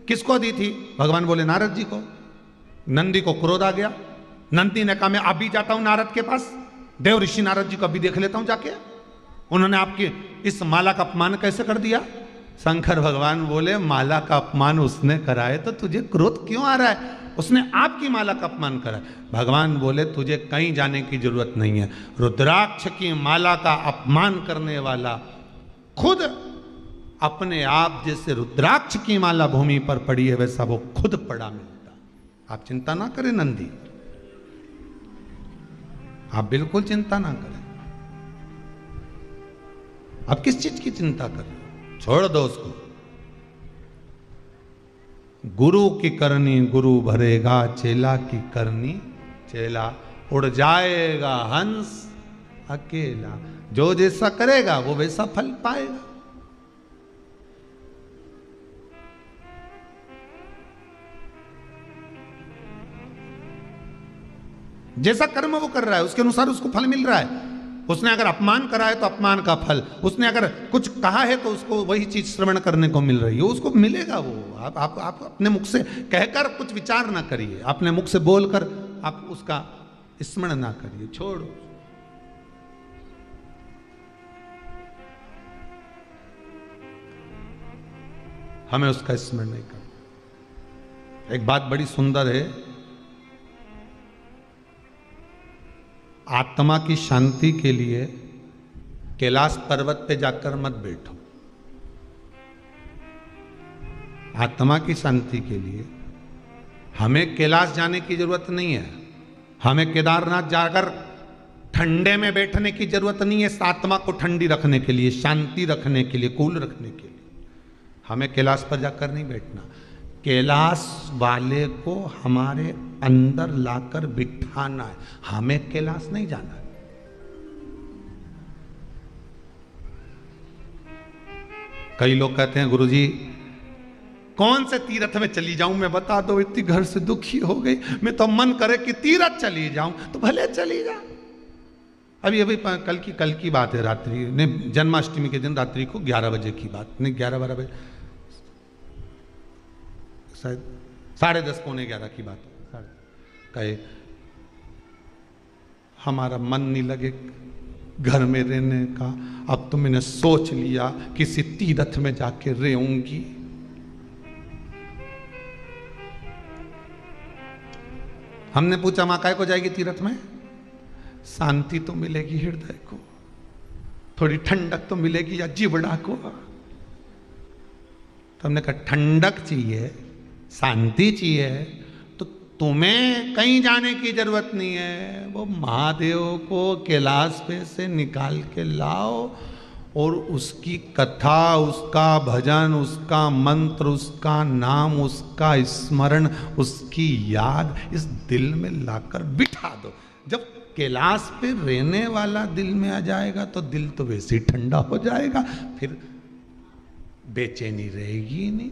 किसको दी थी? भगवान बोले नारद जी को। नंदी को क्रोध आ गया। नंदी ने कहा मैं अभी जाता हूं नारद के पास, देव ऋषि नारद जी को अभी देख लेता हूं जाके, उन्होंने आपकी इस माला का अपमान कैसे कर दिया। शंकर भगवान बोले माला का अपमान उसने कराए तो तुझे क्रोध क्यों आ रहा है? उसने आपकी माला का अपमान करा। भगवान बोले तुझे कहीं जाने की जरूरत नहीं है। रुद्राक्ष की माला का अपमान करने वाला खुद अपने आप, जैसे रुद्राक्ष की माला भूमि पर पड़ी है वैसा वो खुद पड़ा मिलता। आप चिंता ना करें नंदी, आप बिल्कुल चिंता ना करें। आप किस चीज की चिंता कर रहे हो? छोड़ दो उसको। गुरु की करनी गुरु भरेगा, चेला की करनी चेला। उड़ जाएगा हंस अकेला। जो जैसा करेगा वो वैसा फल पाएगा। जैसा कर्म वो कर रहा है उसके अनुसार उसको फल मिल रहा है। उसने अगर अपमान करा है तो अपमान का फल, उसने अगर कुछ कहा है तो उसको वही चीज श्रवण करने को मिल रही है, उसको मिलेगा वो। आप अपने मुख से कहकर कुछ विचार ना करिए, अपने मुख से बोलकर आप उसका स्मरण ना करिए, छोड़ो। हमें उसका स्मरण नहीं करना। एक बात बड़ी सुंदर है, आत्मा की शांति के लिए कैलाश पर्वत पे जाकर मत बैठो। आत्मा की शांति के लिए हमें कैलाश जाने की जरूरत नहीं है। हमें केदारनाथ जाकर ठंडे में बैठने की जरूरत नहीं है। आत्मा को ठंडी रखने के लिए, शांति रखने के लिए, कूल रखने के लिए हमें कैलाश पर जाकर नहीं बैठना। कैलाश वाले को हमारे अंदर लाकर बिठाना है, हमें कैलाश नहीं जाना है। कई लोग कहते हैं गुरुजी कौन से तीर्थ में चली जाऊं, मैं बता दो, इतनी घर से दुखी हो गई, मैं तो मन करे कि तीर्थ चली जाऊं, तो भले चली जा। अभी अभी कल की बात है, रात्रि ने जन्माष्टमी के दिन रात्रि को 11 बजे की बात, नहीं 11-12 बजे, शायद 10:30 पौने 11 की बात कहे, हमारा मन नहीं लगे घर में रहने का, अब तो मैंने सोच लिया किसी तीर्थ में जाके रहूंगी। हमने पूछा मां काय को जाएगी तीर्थ में? शांति तो मिलेगी हृदय को, थोड़ी ठंडक तो मिलेगी या जीवड़ा को। तो हमने कहा ठंडक चाहिए, शांति चाहिए, तो तुम्हें कहीं जाने की जरूरत नहीं है, वो महादेव को कैलाश पे से निकाल के लाओ और उसकी कथा, उसका भजन, उसका मंत्र, उसका नाम, उसका स्मरण, उसकी याद इस दिल में लाकर बिठा दो। जब कैलाश पे रहने वाला दिल में आ जाएगा तो दिल तो वैसे ही ठंडा हो जाएगा, फिर बेचैनी रहेगी ही नहीं।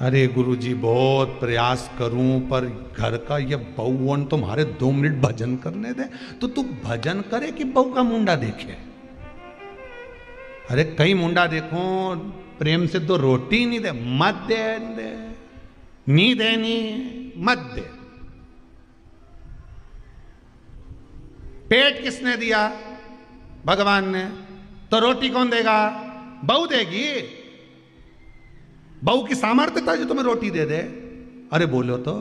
अरे गुरुजी बहुत प्रयास करूं पर घर का ये बहुवन तुम्हारे 2 मिनट भजन करने दे, तो तू भजन करे कि बहू का मुंडा देखे? अरे कई मुंडा देखो प्रेम से तो रोटी नहीं दे, मत दे, नहीं देनी मत दे। पेट किसने दिया? भगवान ने, तो रोटी कौन देगा? बहू देगी। बहू की सामर्थ्य था जो तुम्हें रोटी दे दे? अरे बोलो तो,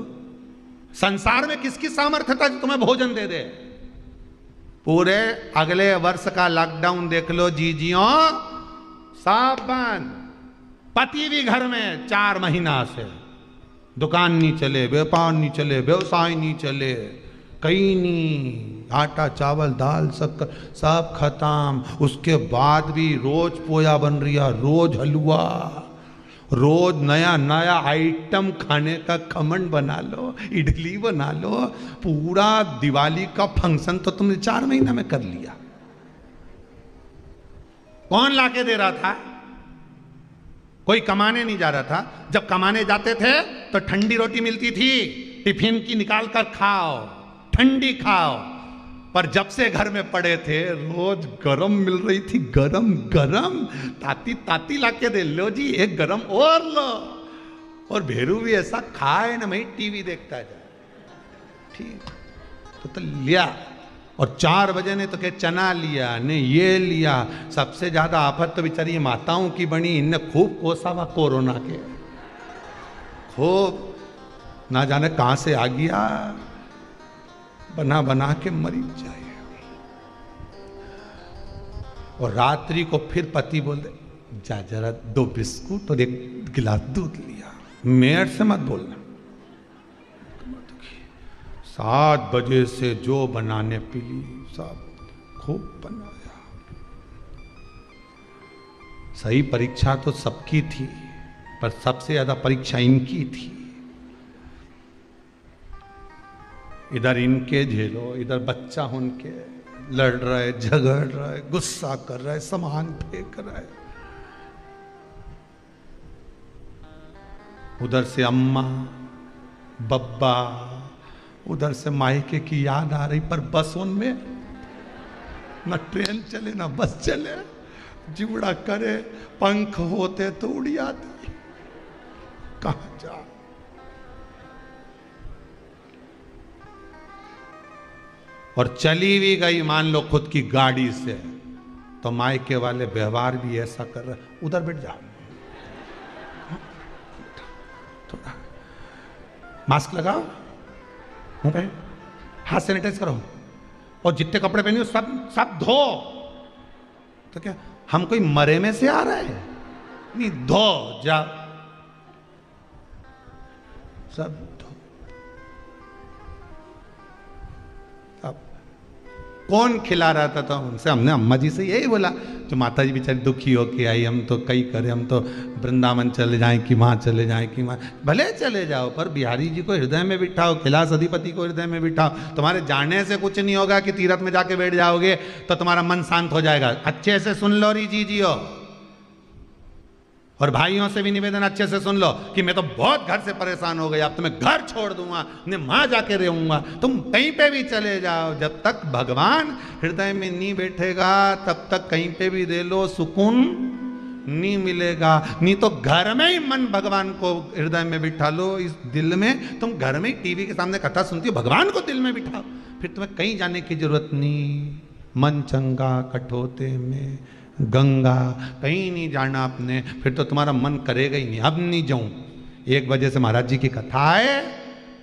संसार में किसकी सामर्थ्य था जो तुम्हें भोजन दे दे? पूरे अगले वर्ष का लॉकडाउन देख लो जीजियों, सब बंद। पति भी घर में 4 महीना से, दुकान नहीं चले, व्यापार नहीं चले, व्यवसाय नहीं चले, कहीं नहीं, आटा चावल दाल शक्कर सब खत्म। उसके बाद भी रोज पोया बन रहा, रोज हलवा, रोज नया नया आइटम खाने का, खमन बना लो, इडली बना लो, पूरा दिवाली का फंक्शन तो तुमने 4 महीना में कर लिया। कौन लाके दे रहा था? कोई कमाने नहीं जा रहा था। जब कमाने जाते थे तो ठंडी रोटी मिलती थी, टिफिन की निकाल कर खाओ, ठंडी खाओ। पर जब से घर में पड़े थे रोज गरम मिल रही थी, गरम गरम, ताती ताती लाके दे, लो जी एक गरम और लो। और भेरू भी ऐसा खाए ना, मैं टीवी देखता जाए, ठीक तो लिया। और 4 बजे ने तो क्या चना लिया ने, ये लिया। सबसे ज्यादा आफत तो बेचारी माताओं की बनी, इनने खूब कोसा हुआ कोरोना के, खूब ना जाने कहां से आ गया, बना बना के मरी जाए। और रात्रि को फिर पति बोले जा जरा 2 बिस्कुट और 1 गिलास दूध लिया, मेयर से मत बोलना। 7 बजे से जो बनाने पीली सब खूब बनाया। सही परीक्षा तो सबकी थी, पर सबसे ज्यादा परीक्षा इनकी थी। इधर इनके झेलो, इधर बच्चा उनके लड़ रहे, झगड़ रहे, गुस्सा कर रहे, सामान फेंक रहे। उधर से अम्मा बब्बा, उधर से मायके की याद आ रही। पर बस उनमें न ट्रेन चले न बस चले, जिवड़ा करे, पंख होते तो उड़ जाती, कहां जा। और चली भी गई मान लो खुद की गाड़ी से, तो मायके वाले व्यवहार भी ऐसा कर रहे, उधर बैठ जा, थोड़ा मास्क लगाओ, मुंह पे हाथ सैनिटाइज करो, और जितने कपड़े पहने हो सब धो। तो क्या हम कोई मरे में से आ रहे हैं? नहीं, धो जा, सब धो। अब कौन खिला रहा था? तो उनसे हमने अम्मा जी से यही बोला, जो माता जी बेचारी दुखी होके आई, हम तो कई करे, हम तो वृंदावन चले जाएं कि वहाँ चले जाएं कि वहाँ, भले चले जाओ पर बिहारी जी को हृदय में बिठाओ, कैलाश अधिपति को हृदय में बिठाओ। तुम्हारे जाने से कुछ नहीं होगा कि तीर्थ में जाके बैठ जाओगे तो तुम्हारा मन शांत हो जाएगा। अच्छे से सुन लो री जी हो, और भाइयों से भी निवेदन अच्छे से सुन लो कि मैं तो बहुत घर से परेशान हो गया, अब तो मैं घर छोड़ दूंगा, मैं वहां जाके रहूंगा। तुम कहीं पे भी चले जाओ, जब तक भगवान हृदय में नहीं बैठेगा तब तक कहीं पे भी रह लो, सुकून नहीं मिलेगा। नहीं तो घर में ही मन भगवान को हृदय में बिठा लो, इस दिल में। तुम घर में टीवी के सामने कथा सुनती हो, भगवान को दिल में बिठाओ, फिर तुम्हें कहीं जाने की जरूरत नहीं। मन चंगा कठोते में गंगा, कहीं नहीं जाना आपने, फिर तो तुम्हारा मन करेगा ही नहीं, अब नहीं जाऊं। 1 बजे से महाराज जी की कथा है,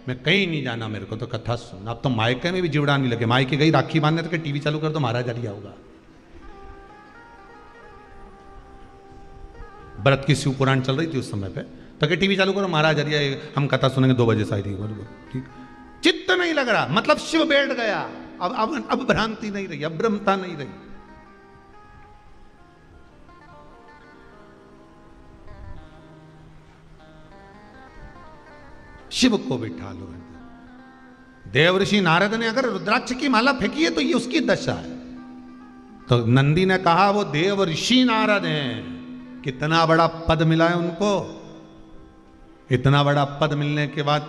मैं कहीं नहीं जाना, मेरे को तो कथा सुन। अब तो मायके में भी जिवड़ा नहीं लगे, मायके गई राखी बांधने तो टीवी चालू कर दो, महाराज आ होगा। व्रत की शिव पुराण चल रही थी उस समय पे, तो टीवी चालू करो, महाराज आ हम कथा सुनेंगे 2 बजे शायद। ठीक, चित्त नहीं लग रहा, मतलब शिव बैठ गया। अब भ्रांति नहीं रही, अब ब्रह्मता नहीं रही। शिव को बिठा लो। देव ऋषि नारद ने अगर रुद्राक्ष की माला फेंकी है तो ये उसकी दशा है। तो नंदी ने कहा वो देव ऋषि नारद हैं, कितना बड़ा पद मिला है उनको। इतना बड़ा पद मिलने के बाद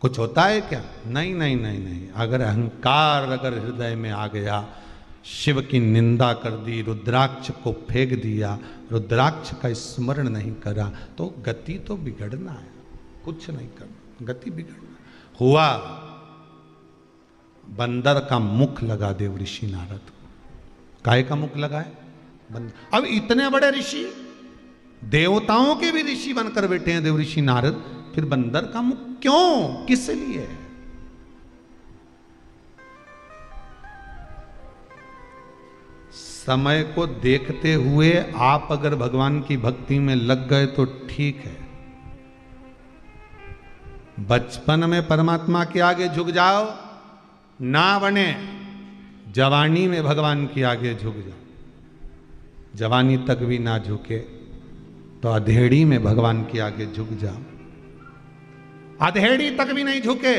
कुछ होता है क्या? नहीं नहीं नहीं नहीं। अगर अहंकार अगर हृदय में आ गया, शिव की निंदा कर दी, रुद्राक्ष को फेंक दिया, रुद्राक्ष का स्मरण नहीं करा, तो गति तो बिगड़ना है, कुछ नहीं करना, गति बिगड़ना। हुआ बंदर का मुख लगा देव ऋषि नारद को। काय का मुख लगा है? बंदर। अब इतने बड़े ऋषि, देवताओं के भी ऋषि बनकर बैठे हैं देव ऋषि नारद, फिर बंदर का मुख क्यों, किस लिए? समय को देखते हुए आप अगर भगवान की भक्ति में लग गए तो ठीक है। बचपन में परमात्मा के आगे झुक जाओ, ना बने जवानी में भगवान के आगे झुक जाओ। जवानी तक भी ना झुके तो अधेड़ी में भगवान के आगे झुक जाओ। अधेड़ी तक भी नहीं झुके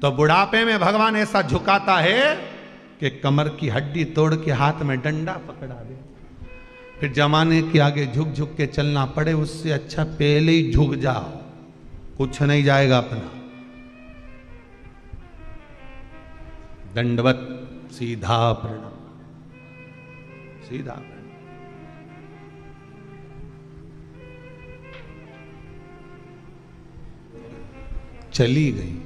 तो बुढ़ापे में भगवान ऐसा झुकाता है कि कमर की हड्डी तोड़ के हाथ में डंडा पकड़ा दे। फिर जमाने के आगे झुक झुक के चलना पड़े, उससे अच्छा पहले ही झुक जाओ, कुछ नहीं जाएगा अपना। दंडवत, सीधा प्रणाम, सीधा प्रणाम। चली गई।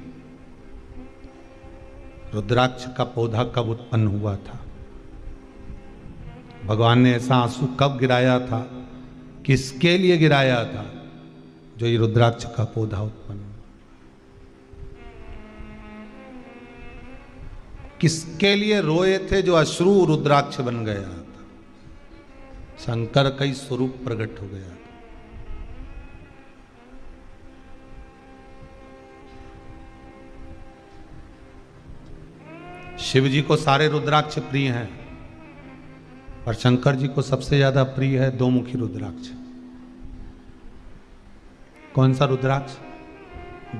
रुद्राक्ष का पौधा कब उत्पन्न हुआ था? भगवान ने ऐसा आंसू कब गिराया था? किसके लिए गिराया था? जो ये रुद्राक्ष का पौधा उत्पन्न हुआ। किसके लिए रोए थे? जो अश्रु रुद्राक्ष बन गया था। शंकर का ही स्वरूप प्रकट हो गया था। शिव जी को सारे रुद्राक्ष प्रिय हैं, और शंकर जी को सबसे ज्यादा प्रिय है 2 मुखी रुद्राक्ष। कौन सा रुद्राक्ष?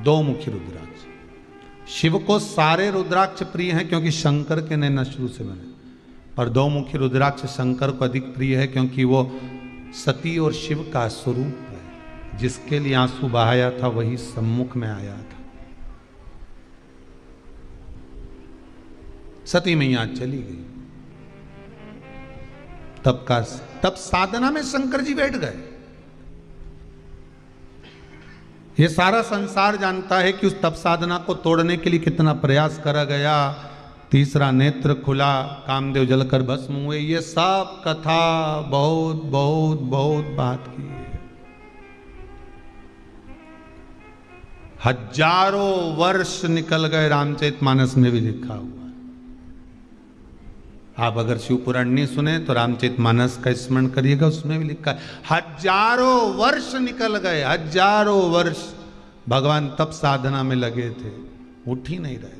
2 मुखी रुद्राक्ष। शिव को सारे रुद्राक्ष प्रिय हैं क्योंकि शंकर के नैन शुरू से बने, और 2 मुखी रुद्राक्ष शंकर को अधिक प्रिय है क्योंकि वो सती और शिव का स्वरूप है। जिसके लिए आंसू बहाया था वही सम्मुख में आया था। सती मैया चली गई, तब साधना में शंकर जी बैठ गए। ये सारा संसार जानता है कि उस तप साधना को तोड़ने के लिए कितना प्रयास करा गया। तीसरा नेत्र खुला, कामदेव जलकर भस्म हुए, ये सब कथा बहुत बहुत बहुत बात की है। हजारों वर्ष निकल गए, रामचरितमानस में भी लिखा हुआ। आप अगर शिव पुराण नहीं सुने तो रामचरितमानस का स्मरण करिएगा, उसमें भी लिखा है हजारों वर्ष निकल गए, हजारों वर्ष भगवान तप साधना में लगे थे, उठ ही नहीं रहे थे।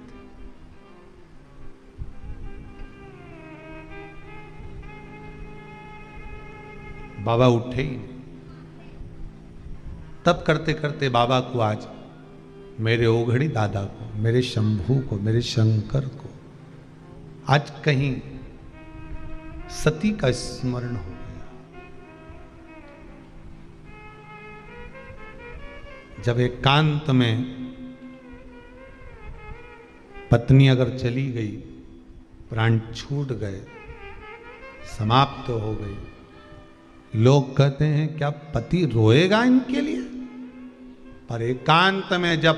बाबा उठे ही नहीं। तब करते करते बाबा को आज मेरे ओघड़ी दादा को, मेरे शंभू को, मेरे शंकर को आज कहीं सती का स्मरण हो गया। जब एकांत में पत्नी अगर चली गई, प्राण छूट गए, समाप्त हो गई, लोग कहते हैं क्या पति रोएगा इनके लिए? पर एकांत में जब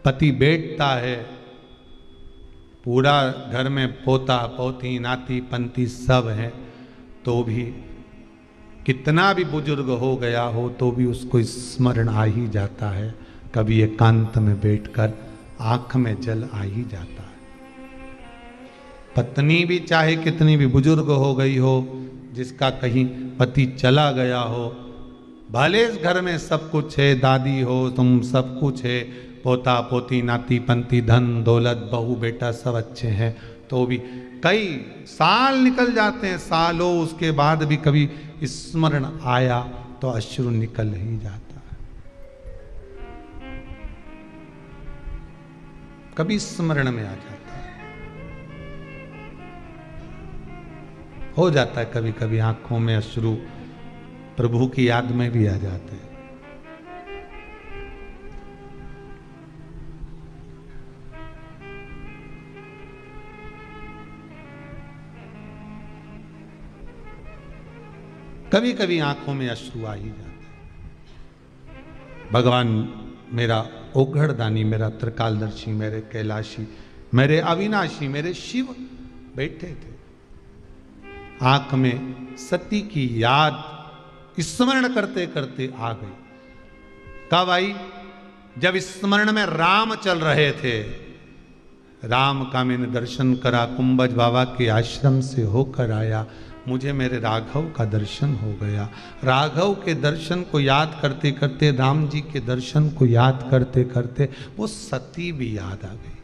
पति बैठता है, पूरा घर में पोता पोती नाती पंती सब है, तो भी कितना भी बुजुर्ग हो गया हो तो भी उसको स्मरण आ ही जाता है। कभी एकांत में बैठकर आंख में जल आ ही जाता है। पत्नी भी चाहे कितनी भी बुजुर्ग हो गई हो, जिसका कहीं पति चला गया हो, भले इस घर में सब कुछ है, दादी हो तुम, सब कुछ है, पोता पोती नाती पंती धन दौलत बहू बेटा सब अच्छे हैं, तो भी कई साल निकल जाते हैं, सालों, उसके बाद भी कभी स्मरण आया तो अश्रु निकल ही जाता है। कभी स्मरण में आ जाता है, हो जाता है कभी कभी आंखों में अश्रु, प्रभु की याद में भी आ जाते हैं। कभी कभी आंखों में अश्रु आ ही जाते हैं। भगवान मेरा ओघड़दानी, मेरा त्रिकालदर्शी, मेरे कैलाशी, मेरे अविनाशी, मेरे शिव बैठे थे। आंख में सती की याद स्मरण करते करते आ गई। कब आई? जब स्मरण में राम चल रहे थे। राम का मैंने दर्शन करा, कुंभज बाबा के आश्रम से होकर आया, मुझे मेरे राघव का दर्शन हो गया। राघव के दर्शन को याद करते करते, राम जी के दर्शन को याद करते करते वो सती भी याद आ गई।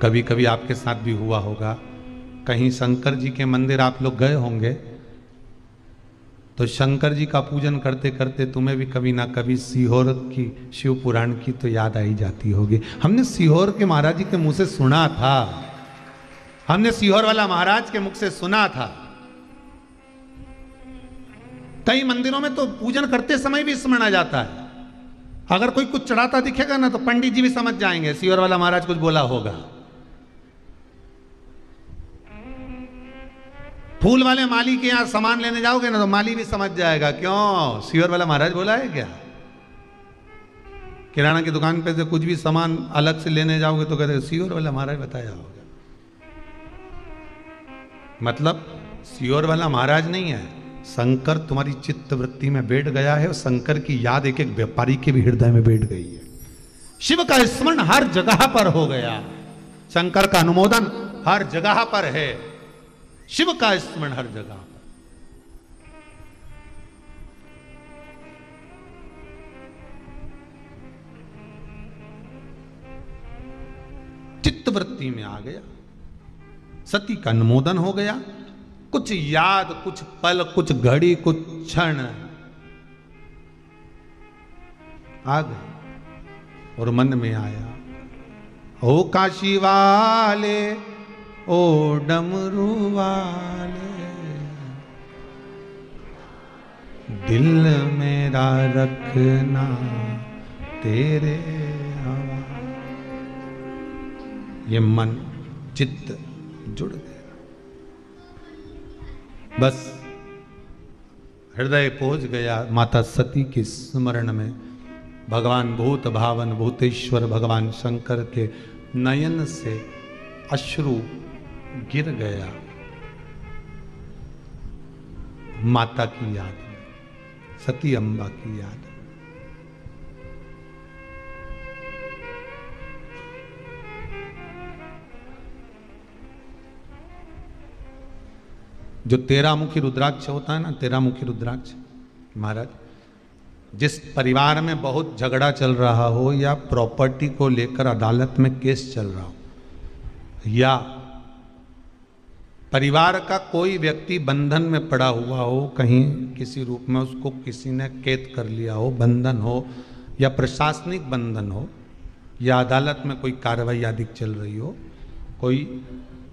कभी कभी आपके साथ भी हुआ होगा, कहीं शंकर जी के मंदिर आप लोग गए होंगे, तो शंकर जी का पूजन करते करते तुम्हें भी कभी ना कभी सीहोर की शिव पुराण की तो याद आई जाती होगी। हमने सीहोर के महाराज जी के मुंह से सुना था, हमने सीहोर वाला महाराज के मुख से सुना था। कई मंदिरों में तो पूजन करते समय भी स्मरण आ जाता है। अगर कोई कुछ चढ़ाता दिखेगा ना तो पंडित जी भी समझ जाएंगे सीहोर वाला महाराज कुछ बोला होगा। फूल वाले माली के यहां सामान लेने जाओगे ना तो माली भी समझ जाएगा, क्यों सीहोर वाला महाराज बोला है क्या। किराना की दुकान पे से कुछ भी सामान अलग से लेने जाओगे तो कहते सीहोर वाला महाराज बताया होगा। मतलब सीहोर वाला महाराज नहीं है, शंकर तुम्हारी चित्त वृत्ति में बैठ गया है और शंकर की याद एक एक व्यापारी के भी हृदय में बैठ गई है। शिव का स्मरण हर जगह पर हो गया, शंकर का अनुमोदन हर जगह पर है, शिव का स्मरण हर जगह पर। चित्तवृत्ति में आ गया, सती का अनुमोदन हो गया। कुछ याद, कुछ पल, कुछ घड़ी, कुछ क्षण आ गए और मन में आया, ओ काशी वाले, ओ डमरू वाले, दिल मेरा रखना तेरे हवा। ये मन चित्त जुड़ गया, बस हृदय पहुंच गया माता सती के स्मरण में। भगवान भूत भावन भूतेश्वर भगवान शंकर के नयन से अश्रु गिर गया माता की याद में, सती अम्बा की याद। जो 13 मुखी रुद्राक्ष होता है ना, 13 मुखी रुद्राक्ष महाराज, जिस परिवार में बहुत झगड़ा चल रहा हो या प्रॉपर्टी को लेकर अदालत में केस चल रहा हो या परिवार का कोई व्यक्ति बंधन में पड़ा हुआ हो, कहीं किसी रूप में उसको किसी ने कैद कर लिया हो, बंधन हो या प्रशासनिक बंधन हो या अदालत में कोई कार्रवाई आदि चल रही हो, कोई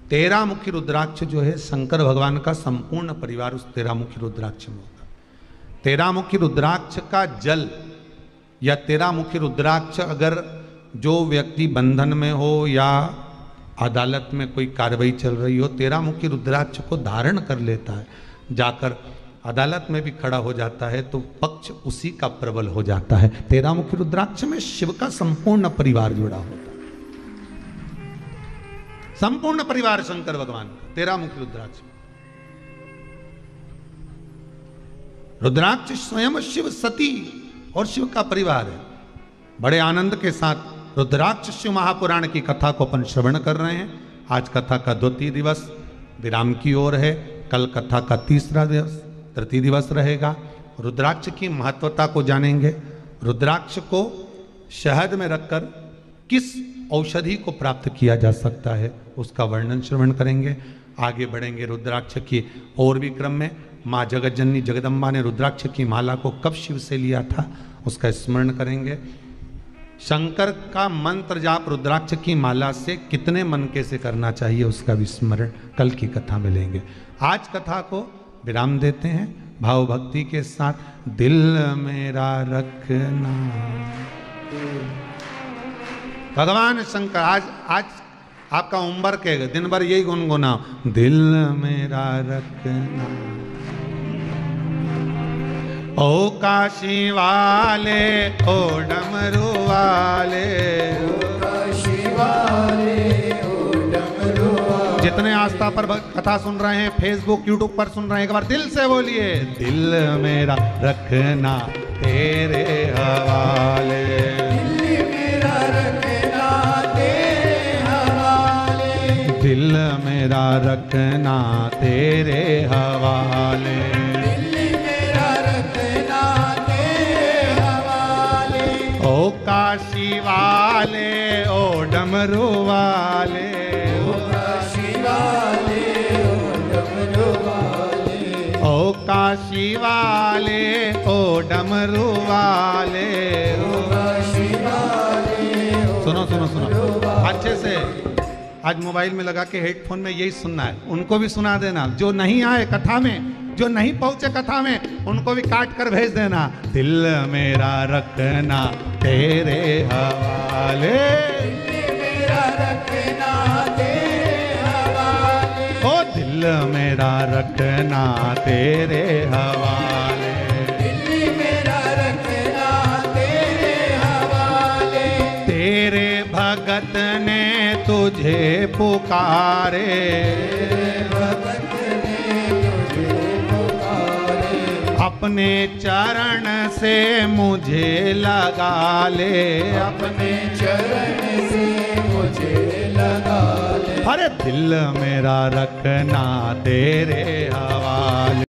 13 मुखी रुद्राक्ष जो है शंकर भगवान का संपूर्ण परिवार उस 13 मुखी रुद्राक्ष में होता है। 13 मुखी रुद्राक्ष का जल या 13 मुखी रुद्राक्ष अगर जो व्यक्ति बंधन में हो या अदालत में कोई कार्रवाई चल रही हो, 13 मुखी रुद्राक्ष को धारण कर लेता है, जाकर अदालत में भी खड़ा हो जाता है तो पक्ष उसी का प्रबल हो जाता है। 13 मुखी रुद्राक्ष में शिव का संपूर्ण परिवार जुड़ा होता है, संपूर्ण परिवार शंकर भगवान का 13 मुखी रुद्राक्ष। रुद्राक्ष स्वयं शिव सती और शिव का परिवार है। बड़े आनंद के साथ रुद्राक्ष शिव महापुराण की कथा को अपन श्रवण कर रहे हैं। आज कथा का द्वितीय दिवस विराम की ओर है, कल कथा का तीसरा दिवस तृतीय दिवस रहेगा। रुद्राक्ष की महत्वता को जानेंगे, रुद्राक्ष को शहद में रखकर किस औषधि को प्राप्त किया जा सकता है उसका वर्णन श्रवण करेंगे। आगे बढ़ेंगे रुद्राक्ष की और भी क्रम में। माँ जगत जननी जगदम्बा ने रुद्राक्ष की माला को कब शिव से लिया था उसका स्मरण करेंगे। शंकर का मंत्र जाप रुद्राक्ष की माला से कितने मन के से करना चाहिए उसका भी स्मरण कल की कथा में लेंगे। आज कथा को विराम देते हैं भाव भक्ति के साथ। दिल मेरा रखना भगवान शंकर, आज आपका होमवर्क है, दिन भर यही गुनगुनाओ, दिल मेरा रखना। ओ काशी वाले ओ डमरू वाले, ओ काशी वाले ओ डमरू वाले। जितने आस्था पर कथा सुन रहे हैं, फेसबुक यूट्यूब पर सुन रहे हैं, एक बार दिल से बोलिए, दिल मेरा रखना तेरे हवाले, दिल मेरा रखना तेरे हवाले, दिल मेरा रखना तेरे हवाले, ओ काशी वाले ओ डमरू वाले, ओ काशी वाले ओ डमरू वाले, ओ काशी वाले ओ डमरू वाले, ओ काशी वाले। सुनो सुनो सुनो अच्छे से, आज मोबाइल में लगा के हेडफोन में यही सुनना है, उनको भी सुना देना। जो नहीं आए कथा में, जो नहीं पहुंचे कथा में, उनको भी काट कर भेज देना। दिल मेरा रखना तेरे हवाले, दिल मेरा रखना तेरे हवाले, ओ दिल मेरा रखना तेरे हवाले, दिल मेरा रखना तेरे हवाले। तेरे भगत ने तुझे पुकारे, अपने चरण से मुझे लगा ले, अपने चरण से मुझे लगा ले। अरे दिल मेरा रखना तेरे हवाले।